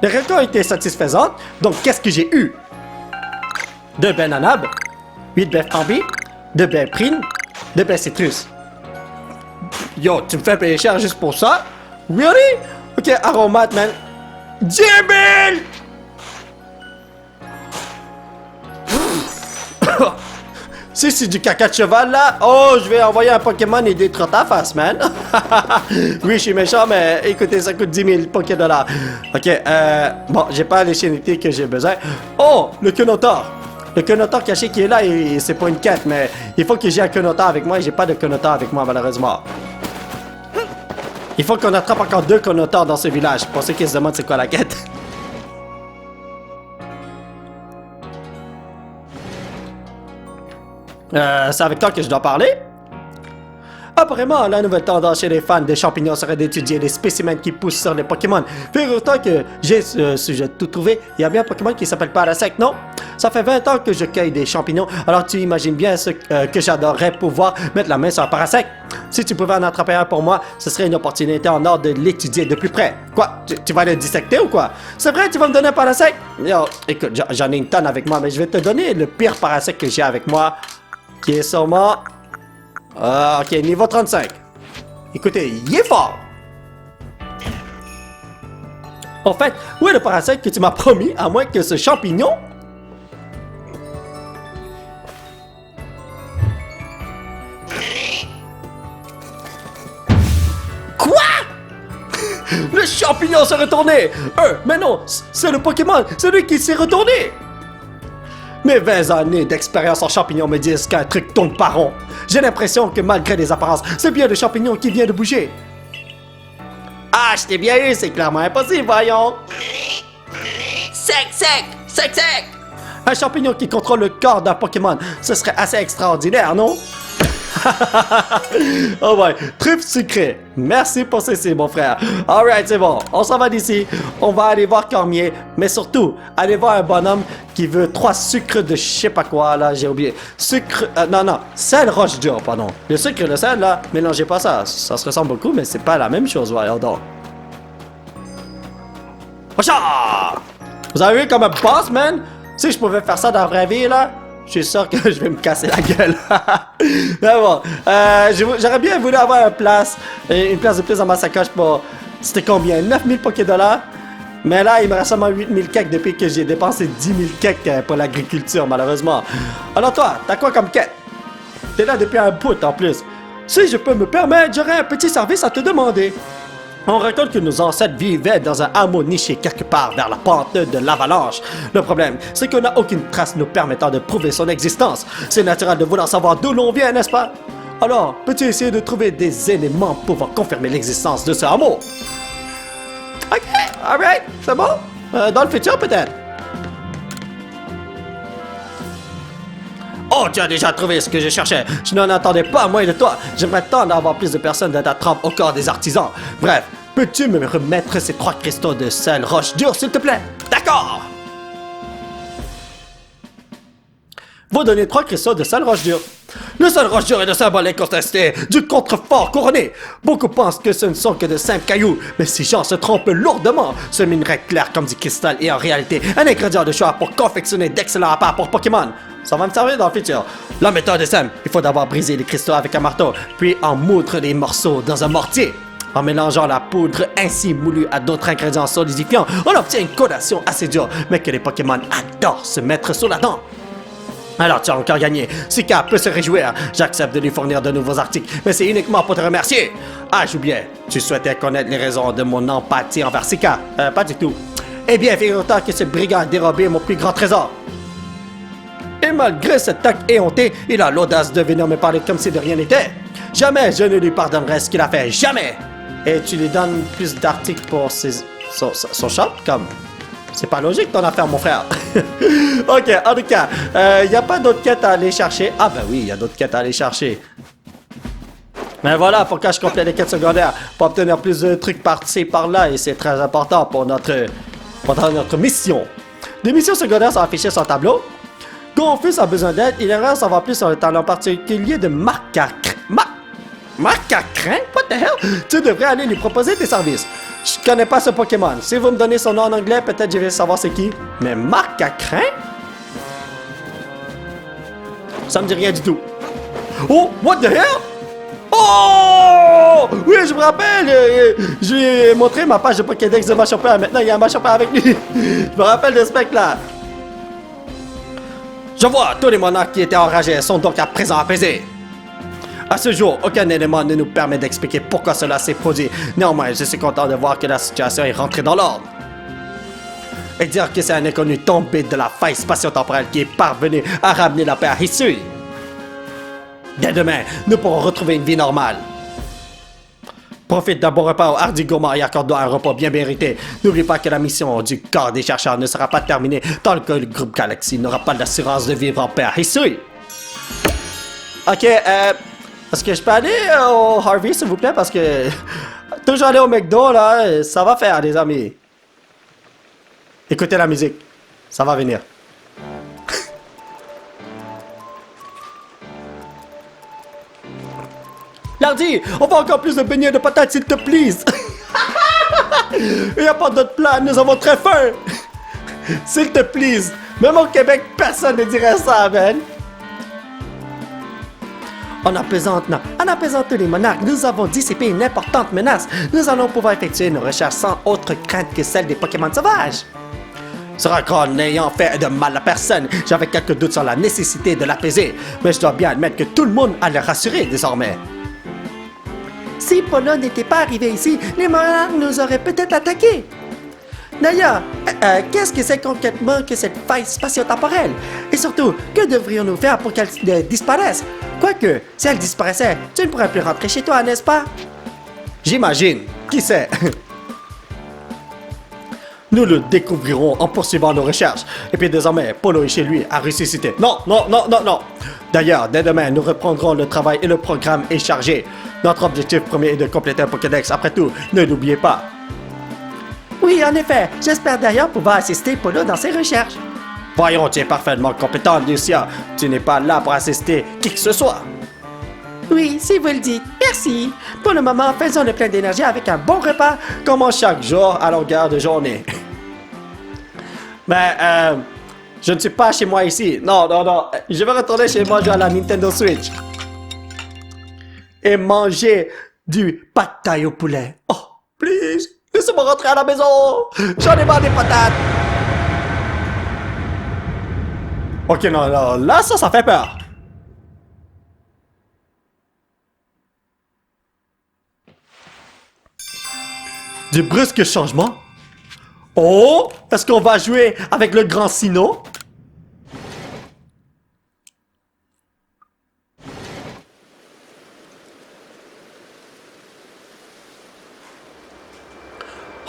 Les récoltes ont été satisfaisantes, donc qu'est-ce que j'ai eu? 2 baies nanab, 8 baies frambi, 2 baies prines, 2 baies citrus. Yo, tu me fais payer cher juste pour ça? Really? Ok, aromate, man. 10 000! Si c'est du caca de cheval, là, oh, je vais envoyer un Pokémon et détruire ta face, man. Oui, je suis méchant, mais écoutez, ça coûte 10 000 Pokédollars. Ok, bon, j'ai pas l'échénité que j'ai besoin. Oh, le Quenotar. Le Quenotar caché qui est là, c'est pas une quête, mais il faut que j'ai un Quenotar avec moi et j'ai pas de Quenotar avec moi, malheureusement. Il faut qu'on attrape encore 2 Quenotars dans ce village. Pour ceux qui se demandent c'est quoi la quête. C'est avec toi que je dois parler? Apparemment, la nouvelle tendance chez les fans des champignons serait d'étudier les spécimens qui poussent sur les Pokémon. Figure-toi que j'ai ce sujet tout trouvé. Il y a bien un Pokémon qui s'appelle Parasect, non? Ça fait 20 ans que je cueille des champignons, alors tu imagines bien que j'adorerais pouvoir mettre la main sur un Parasect. Si tu pouvais en attraper un pour moi, ce serait une opportunité en or de l'étudier de plus près. Quoi? Tu vas le dissecter ou quoi? C'est vrai, tu vas me donner un Parasect? Yo, écoute, j'en ai une tonne avec moi, mais je vais te donner le pire Parasect que j'ai avec moi, qui est sûrement... ok, niveau 35. Écoutez, il est fort. En fait, où est le Parasect que tu m'as promis, à moins que ce champignon... Quoi? Le champignon s'est retourné. Mais non, c'est le Pokémon, c'est lui qui s'est retourné. Mes 20 années d'expérience en champignons me disent qu'un truc tourne pas rond. J'ai l'impression que malgré les apparences, c'est bien le champignon qui vient de bouger. Ah, je t'ai bien eu, c'est clairement impossible, voyons. Sec, sec, sec, sec. Un champignon qui contrôle le corps d'un Pokémon, ce serait assez extraordinaire, non? Oh ouais, truffe sucrée. Merci pour ceci, mon frère. Alright, c'est bon. On s'en va d'ici. On va aller voir Cormier. Mais surtout, aller voir un bonhomme qui veut 3 sucres de je sais pas quoi, là, j'ai oublié. Sucre... non, sel roche dure, pardon. Le sucre et le sel, là, mélangez pas ça. Ça se ressemble beaucoup, mais c'est pas la même chose, voyons donc. Ocha! Vous avez vu comme un boss, man? Si je pouvais faire ça dans la vraie vie, là... Je suis sûr que je vais me casser la gueule. Mais bon, j'aurais bien voulu avoir une place de plus dans ma sacoche pour... C'était combien? 9000 Pokédollars? Mais là, il me reste seulement 8000 cakes depuis que j'ai dépensé 10 000 cakes pour l'agriculture, malheureusement. Alors toi, t'as quoi comme quête? T'es là depuis un bout en plus. Si je peux me permettre, j'aurais un petit service à te demander. On raconte que nos ancêtres vivaient dans un hameau niché quelque part vers la pente de l'avalanche. Le problème, c'est qu'on n'a aucune trace nous permettant de prouver son existence. C'est naturel de vouloir savoir d'où l'on vient, n'est-ce pas? Alors, peux-tu essayer de trouver des éléments pouvant confirmer l'existence de ce hameau? Ok, alright, c'est bon. Dans le futur, peut-être. Oh, tu as déjà trouvé ce que je cherchais. Je n'en attendais pas moins de toi. J'aimerais tant d'avoir plus de personnes de ta trempe au corps des artisans. Bref, peux-tu me remettre ces 3 cristaux de sel roche dure, s'il te plaît? D'accord! Vous donnez 3 cristaux de sel roche dure. Le sel roche dure est de symbole incontesté du contrefort couronné. Beaucoup pensent que ce ne sont que de simples cailloux, mais ces gens se trompent lourdement. Ce minerai clair comme du cristal est en réalité un ingrédient de choix pour confectionner d'excellents apparts pour Pokémon. Ça va me servir dans le futur. La méthode est simple. Il faut d'abord briser les cristaux avec un marteau, puis en moudre des morceaux dans un mortier. En mélangeant la poudre ainsi moulue à d'autres ingrédients solidifiants, on obtient une collation assez dure, mais que les Pokémon adorent se mettre sous la dent. Alors tu as encore gagné. Sika peut se réjouir. J'accepte de lui fournir de nouveaux articles, mais c'est uniquement pour te remercier. Ah, j'oubliais. Tu souhaitais connaître les raisons de mon empathie envers Sika. Pas du tout. Eh bien, figure-toi que ce brigand a dérobé mon plus grand trésor. Et malgré cet acte éhonté, il a l'audace de venir me parler comme si de rien n'était. Jamais je ne lui pardonnerai ce qu'il a fait. Jamais! Et tu lui donnes plus d'articles pour son shop, comme... C'est pas logique ton affaire, mon frère. Ok, en tout cas, y a pas d'autres quêtes à aller chercher. Ah ben oui, il y a d'autres quêtes à aller chercher. Mais voilà pourquoi je complète les quêtes secondaires. Pour obtenir plus de trucs par-ci, par-là. Et c'est très important pour notre mission. Des missions secondaires sont affichées sur le tableau. Confus a besoin d'aide. Il aimerait en savoir plus sur le talent particulier de Macacrin? What the hell? Tu devrais aller lui proposer tes services. Je connais pas ce Pokémon. Si vous me donnez son nom en anglais, peut-être je vais savoir c'est qui. Mais Marc à crin? Ça me dit rien du tout. Oh, what the hell? Oh! Oui, je me rappelle. Je lui ai montré ma page de Pokédex de Machopin. Maintenant, il y a un Machopin avec lui. Je me rappelle de ce mec-là. Je vois, tous les monarques qui étaient enragés sont donc à présent apaisés. À ce jour, aucun élément ne nous permet d'expliquer pourquoi cela s'est produit. Néanmoins, je suis content de voir que la situation est rentrée dans l'ordre. Et dire que c'est un inconnu tombé de la faille spatio-temporelle qui est parvenu à ramener la paix à Hisui. Dès demain, nous pourrons retrouver une vie normale. Profite d'un bon repas au Hardy Gourmand et accorde-toi un repas bien mérité. N'oublie pas que la mission du corps des chercheurs ne sera pas terminée tant que le groupe Galaxy n'aura pas l'assurance de vivre en paix à Hisui. Ok, est-ce que je peux aller au Harvey, s'il vous plaît? Parce que toujours aller au McDo, là, ça va faire, les amis. Écoutez la musique. Ça va venir. Lardy, on va encore plus de beignets de patates, s'il te plaît. Il n'y a pas d'autre plat, nous avons très faim. S'il te plaît. Même au Québec, personne ne dirait ça, man. En apaisant les monarques, nous avons dissipé une importante menace. Nous allons pouvoir effectuer nos recherches sans autre crainte que celle des Pokémon sauvages. Sera n'ayant fait de mal à personne, j'avais quelques doutes sur la nécessité de l'apaiser, mais je dois bien admettre que tout le monde a le rassuré désormais. Si Polo n'était pas arrivé ici, les monarques nous auraient peut-être attaqués. D'ailleurs, qu'est-ce que c'est concrètement que cette faille spatio-temporelle? Et surtout, que devrions-nous faire pour qu'elle disparaisse? Quoique, si elle disparaissait, tu ne pourrais plus rentrer chez toi, n'est-ce pas? J'imagine. Qui sait? Nous le découvrirons en poursuivant nos recherches. Et puis désormais, Polo est chez lui à ressusciter. Non, non, non, non, non. D'ailleurs, dès demain, nous reprendrons le travail et le programme est chargé. Notre objectif premier est de compléter un Pokédex. Après tout, ne l'oubliez pas. Oui, en effet. J'espère d'ailleurs pouvoir assister Polo dans ses recherches. Voyons, tu es parfaitement compétente, Lucia. Tu n'es pas là pour assister qui que ce soit. Oui, si vous le dites. Merci. Pour le moment, faisons le plein d'énergie avec un bon repas, comme chaque jour à longueur de journée. Mais, je ne suis pas chez moi ici. Non, non, non. Je vais retourner chez moi jouer à la Nintendo Switch. Et manger du pad thai au poulet. Oh, please. Laissez-moi rentrer à la maison. J'en ai marre des patates. Ok, non, non. Là, ça fait peur. Du brusque changement? Oh! Est-ce qu'on va jouer avec le grand Sino?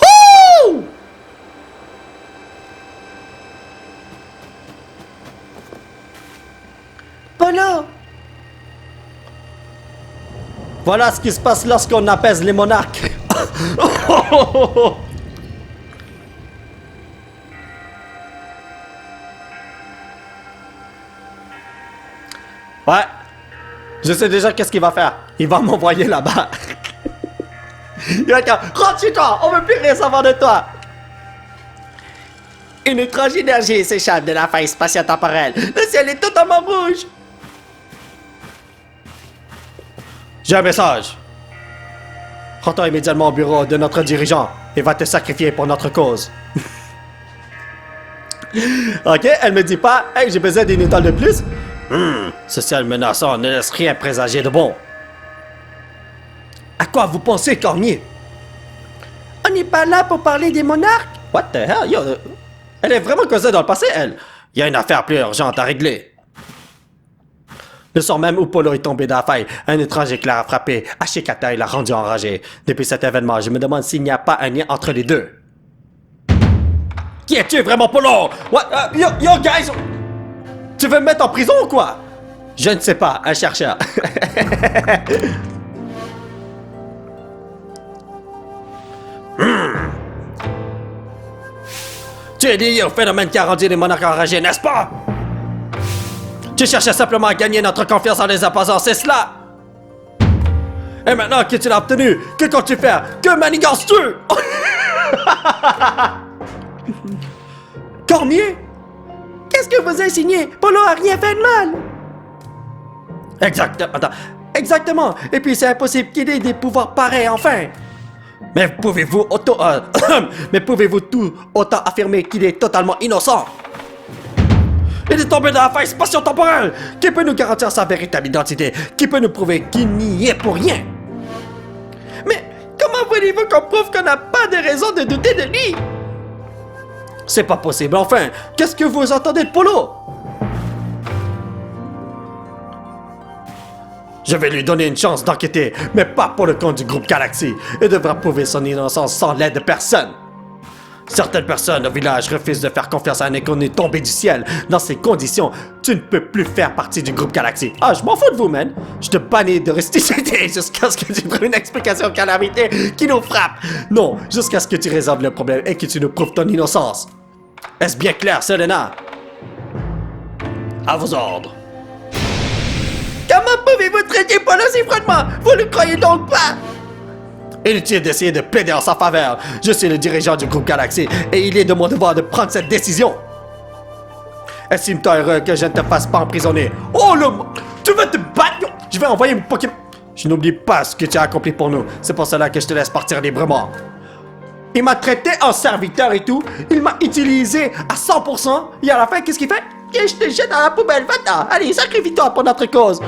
Oh! Polo! Voilà ce qui se passe lorsqu'on apaise les monarques. Ouais, je sais déjà qu'est-ce qu'il va faire. Il va m'envoyer là-bas. Il va dire, rentre chez toi, on veut plus rien savoir de toi. Une étrange énergie s'échappe de la faille spatio-temporelle. Le ciel est totalement rouge. J'ai un message. Rends-toi immédiatement au bureau de notre dirigeant et va te sacrifier pour notre cause. Ok, elle me dit pas, hey, j'ai besoin d'une étoile de plus. Ce ciel menaçant ne laisse rien présager de bon. À quoi vous pensez, Cormier? On n'est pas là pour parler des monarques. What the hell, yo? Elle est vraiment causée dans le passé, elle. Il y a une affaire plus urgente à régler. Le soir même où Polo est tombé dans la faille, un étrange éclair a frappé Ashikata et l'a rendu enragé. Depuis cet événement, je me demande s'il n'y a pas un lien entre les deux. Qui es-tu vraiment, Polo? What? Yo, guys! Tu veux me mettre en prison ou quoi? Je ne sais pas, un chercheur. Tu es lié au phénomène qui a rendu les monarques enragés, n'est-ce pas? Tu cherchais simplement à gagner notre confiance en les imposant, c'est cela? Et maintenant que tu l'as obtenu, que comptes-tu faire? Que manigances-tu? Cormier? Qu'est-ce que vous insinuez? Polo a rien fait de mal! Exactement. Attends. Exactement. Et puis c'est impossible qu'il ait des pouvoirs pareils, enfin. Mais pouvez-vous tout autant affirmer qu'il est totalement innocent? Il est tombé dans la faille spatio-temporelle! Qui peut nous garantir sa véritable identité? Qui peut nous prouver qu'il n'y est pour rien? Mais comment voulez-vous qu'on prouve qu'on n'a pas de raison de douter de lui? C'est pas possible, enfin! Qu'est-ce que vous entendez de Polo? Je vais lui donner une chance d'enquêter, mais pas pour le compte du groupe Galaxy. Il devra prouver son innocence sans l'aide de personne. Certaines personnes au village refusent de faire confiance à un inconnu tombé du ciel. Dans ces conditions, tu ne peux plus faire partie du groupe Galaxy. Ah, je m'en fous de vous, man. Je te bannis de rusticité jusqu'à ce que tu trouves une explication aux calamités qui nous frappe. Non, jusqu'à ce que tu résolves le problème et que tu nous prouves ton innocence. Est-ce bien clair, Selena? À vos ordres. Comment pouvez-vous traiter Polo si froidement? Vous ne croyez donc pas? Inutile d'essayer de plaider en sa faveur. Je suis le dirigeant du groupe Galaxy et il est de mon devoir de prendre cette décision. Estime-toi heureux que je ne te fasse pas emprisonner. Oh le... Tu veux te battre? Je vais envoyer mon Pokémon. Je n'oublie pas ce que tu as accompli pour nous. C'est pour cela que je te laisse partir librement. Il m'a traité en serviteur et tout. Il m'a utilisé à 100%. Et à la fin, qu'est-ce qu'il fait? Et je te jette dans la poubelle. Va-t'en. Allez, sacrifie-toi pour notre cause.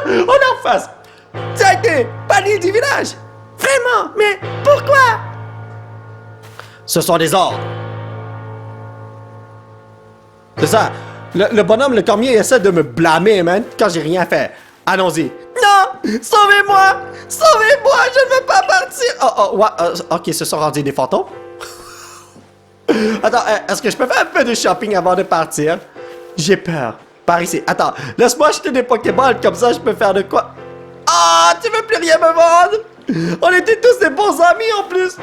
On en face. Tu as été banni du village. Vraiment? Mais pourquoi? Ce sont des ordres. C'est ça. Le bonhomme, le cormier, essaie de me blâmer, man, quand j'ai rien fait. Allons-y. Non! Sauvez-moi! Sauvez-moi! Je ne veux pas partir! Ouais, ok, ce sont rendus des fantômes. Attends, est-ce que je peux faire un peu de shopping avant de partir? J'ai peur. Par ici. Attends, laisse-moi acheter des Pokéballs, comme ça je peux faire de quoi? Ah, tu veux plus rien me vendre? On était tous des bons amis en plus.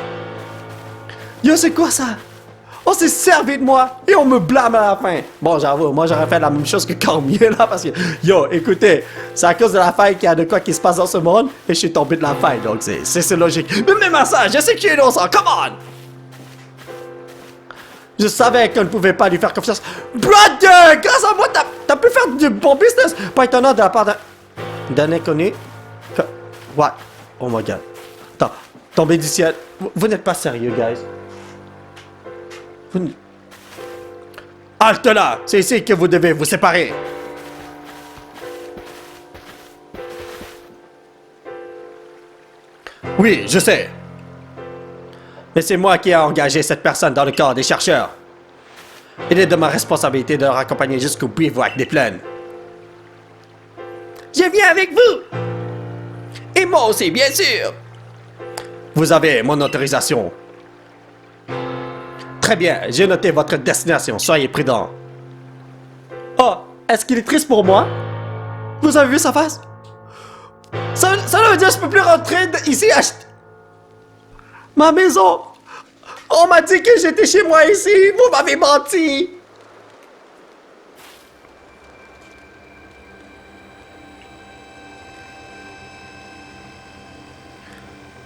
Yo, c'est quoi ça? On s'est servi de moi et on me blâme à la fin. Bon, j'avoue, moi j'aurais fait la même chose que Cormier là, parce que, yo, écoutez, c'est à cause de la faille qu'il y a de quoi qui se passe dans ce monde et je suis tombé de la faille, donc c'est logique. Mais même à ça, je sais que tu es innocent, come on! Je savais qu'on ne pouvait pas lui faire confiance. Brother, grâce à moi, t'as pu faire du bon business. Pas étonnant de la part d'un inconnu. What? Oh my god. Attends, tombé du ciel. Vous n'êtes pas sérieux, guys. Halte là! C'est ici que vous devez vous séparer. Oui, je sais. Mais c'est moi qui ai engagé cette personne dans le corps des chercheurs. Il est de ma responsabilité de leur accompagner jusqu'au bivouac des plaines. Je viens avec vous! Et moi aussi, bien sûr! Vous avez mon autorisation. Très bien, j'ai noté votre destination, soyez prudents. Oh, est-ce qu'il est triste pour moi? Vous avez vu sa face? Ça veut dire que je peux plus rentrer ici acheter... Ma maison! On m'a dit que j'étais chez moi ici! Vous m'avez menti!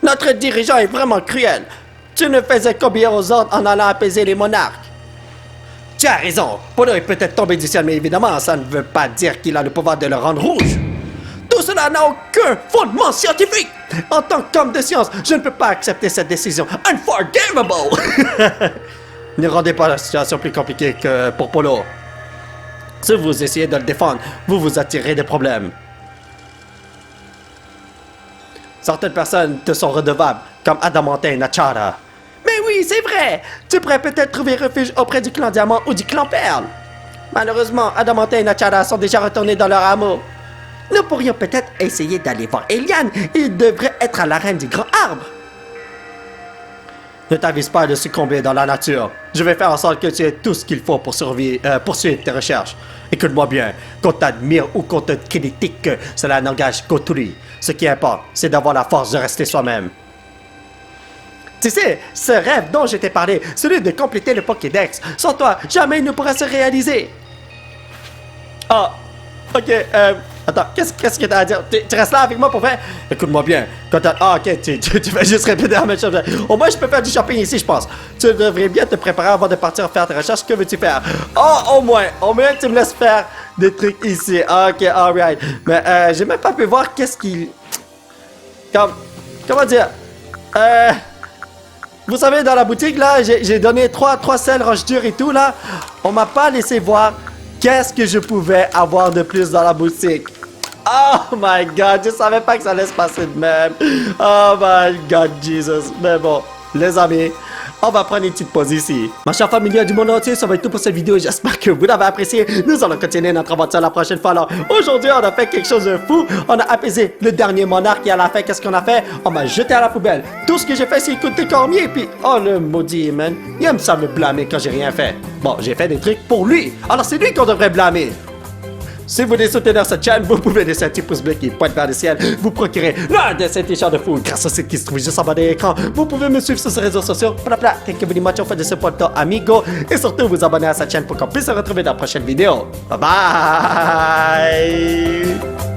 Notre dirigeant est vraiment cruel. Tu ne faisais qu'obéir aux ordres en allant apaiser les monarques. Tu as raison. Polo est peut-être tombé du ciel, mais évidemment, ça ne veut pas dire qu'il a le pouvoir de le rendre rouge. Tout cela n'a aucun fondement scientifique. En tant qu'homme de science, je ne peux pas accepter cette décision. Unforgivable! Ne rendez pas la situation plus compliquée que pour Polo. Si vous essayez de le défendre, vous vous attirez des problèmes. Certaines personnes te sont redevables, comme Adamantin et Nachara. Mais oui, c'est vrai! Tu pourrais peut-être trouver refuge auprès du clan Diamant ou du clan Perle. Malheureusement, Adamantin et Nachara sont déjà retournés dans leur hameau. Nous pourrions peut-être essayer d'aller voir Eliane. Il devrait être à l'arène du grand arbre. Ne t'avise pas de succomber dans la nature. Je vais faire en sorte que tu aies tout ce qu'il faut pour poursuivre tes recherches. Écoute-moi bien, qu'on t'admire ou qu'on te critique, cela n'engage qu'autrui. Ce qui importe, c'est d'avoir la force de rester soi-même. Tu sais, ce rêve dont je t'ai parlé, celui de compléter le Pokédex, sans toi, jamais il ne pourra se réaliser. Ah, ok, Attends, qu'est-ce que t'as à dire? Tu restes là avec moi pour faire? Écoute-moi bien. Quand t'as... Ah, ok, tu vas juste répéter la même chose. Au moins, je peux faire du shopping ici, je pense. Tu devrais bien te préparer avant de partir faire tes recherches. Que veux-tu faire? Oh, au moins, tu me laisses faire des trucs ici. Ok, alright. Mais j'ai même pas pu voir qu'est-ce qu'il... Comment dire? Vous savez, dans la boutique, là, j'ai donné 3 sels roche dure et tout, là. On m'a pas laissé voir qu'est-ce que je pouvais avoir de plus dans la boutique. Oh my God, je savais pas que ça allait se passer de même. Oh my God, Jesus. Mais bon, les amis, on va prendre une petite pause ici. Ma chère famille du monde entier, ça va être tout pour cette vidéo. J'espère que vous l'avez apprécié. Nous allons continuer notre aventure la prochaine fois. Alors, aujourd'hui, on a fait quelque chose de fou. On a apaisé le dernier monarque et à la fin, qu'est-ce qu'on a fait? On m'a jeté à la poubelle. Tout ce que j'ai fait, c'est écouter Cormier. Et puis, oh le maudit, man. Il aime ça me blâmer quand j'ai rien fait. Bon, j'ai fait des trucs pour lui. Alors, c'est lui qu'on devrait blâmer. Si vous voulez soutenir cette chaîne, vous pouvez laisser un petit pouce bleu qui pointe vers le ciel. Vous procurez l'un de ces t-shirts de fou grâce au site qui se trouve juste en bas de l'écran. Vous pouvez me suivre sur ces réseaux sociaux. Thank you very much for the support, amigo. Et surtout, vous abonner à cette chaîne pour qu'on puisse se retrouver dans la prochaine vidéo. Bye bye!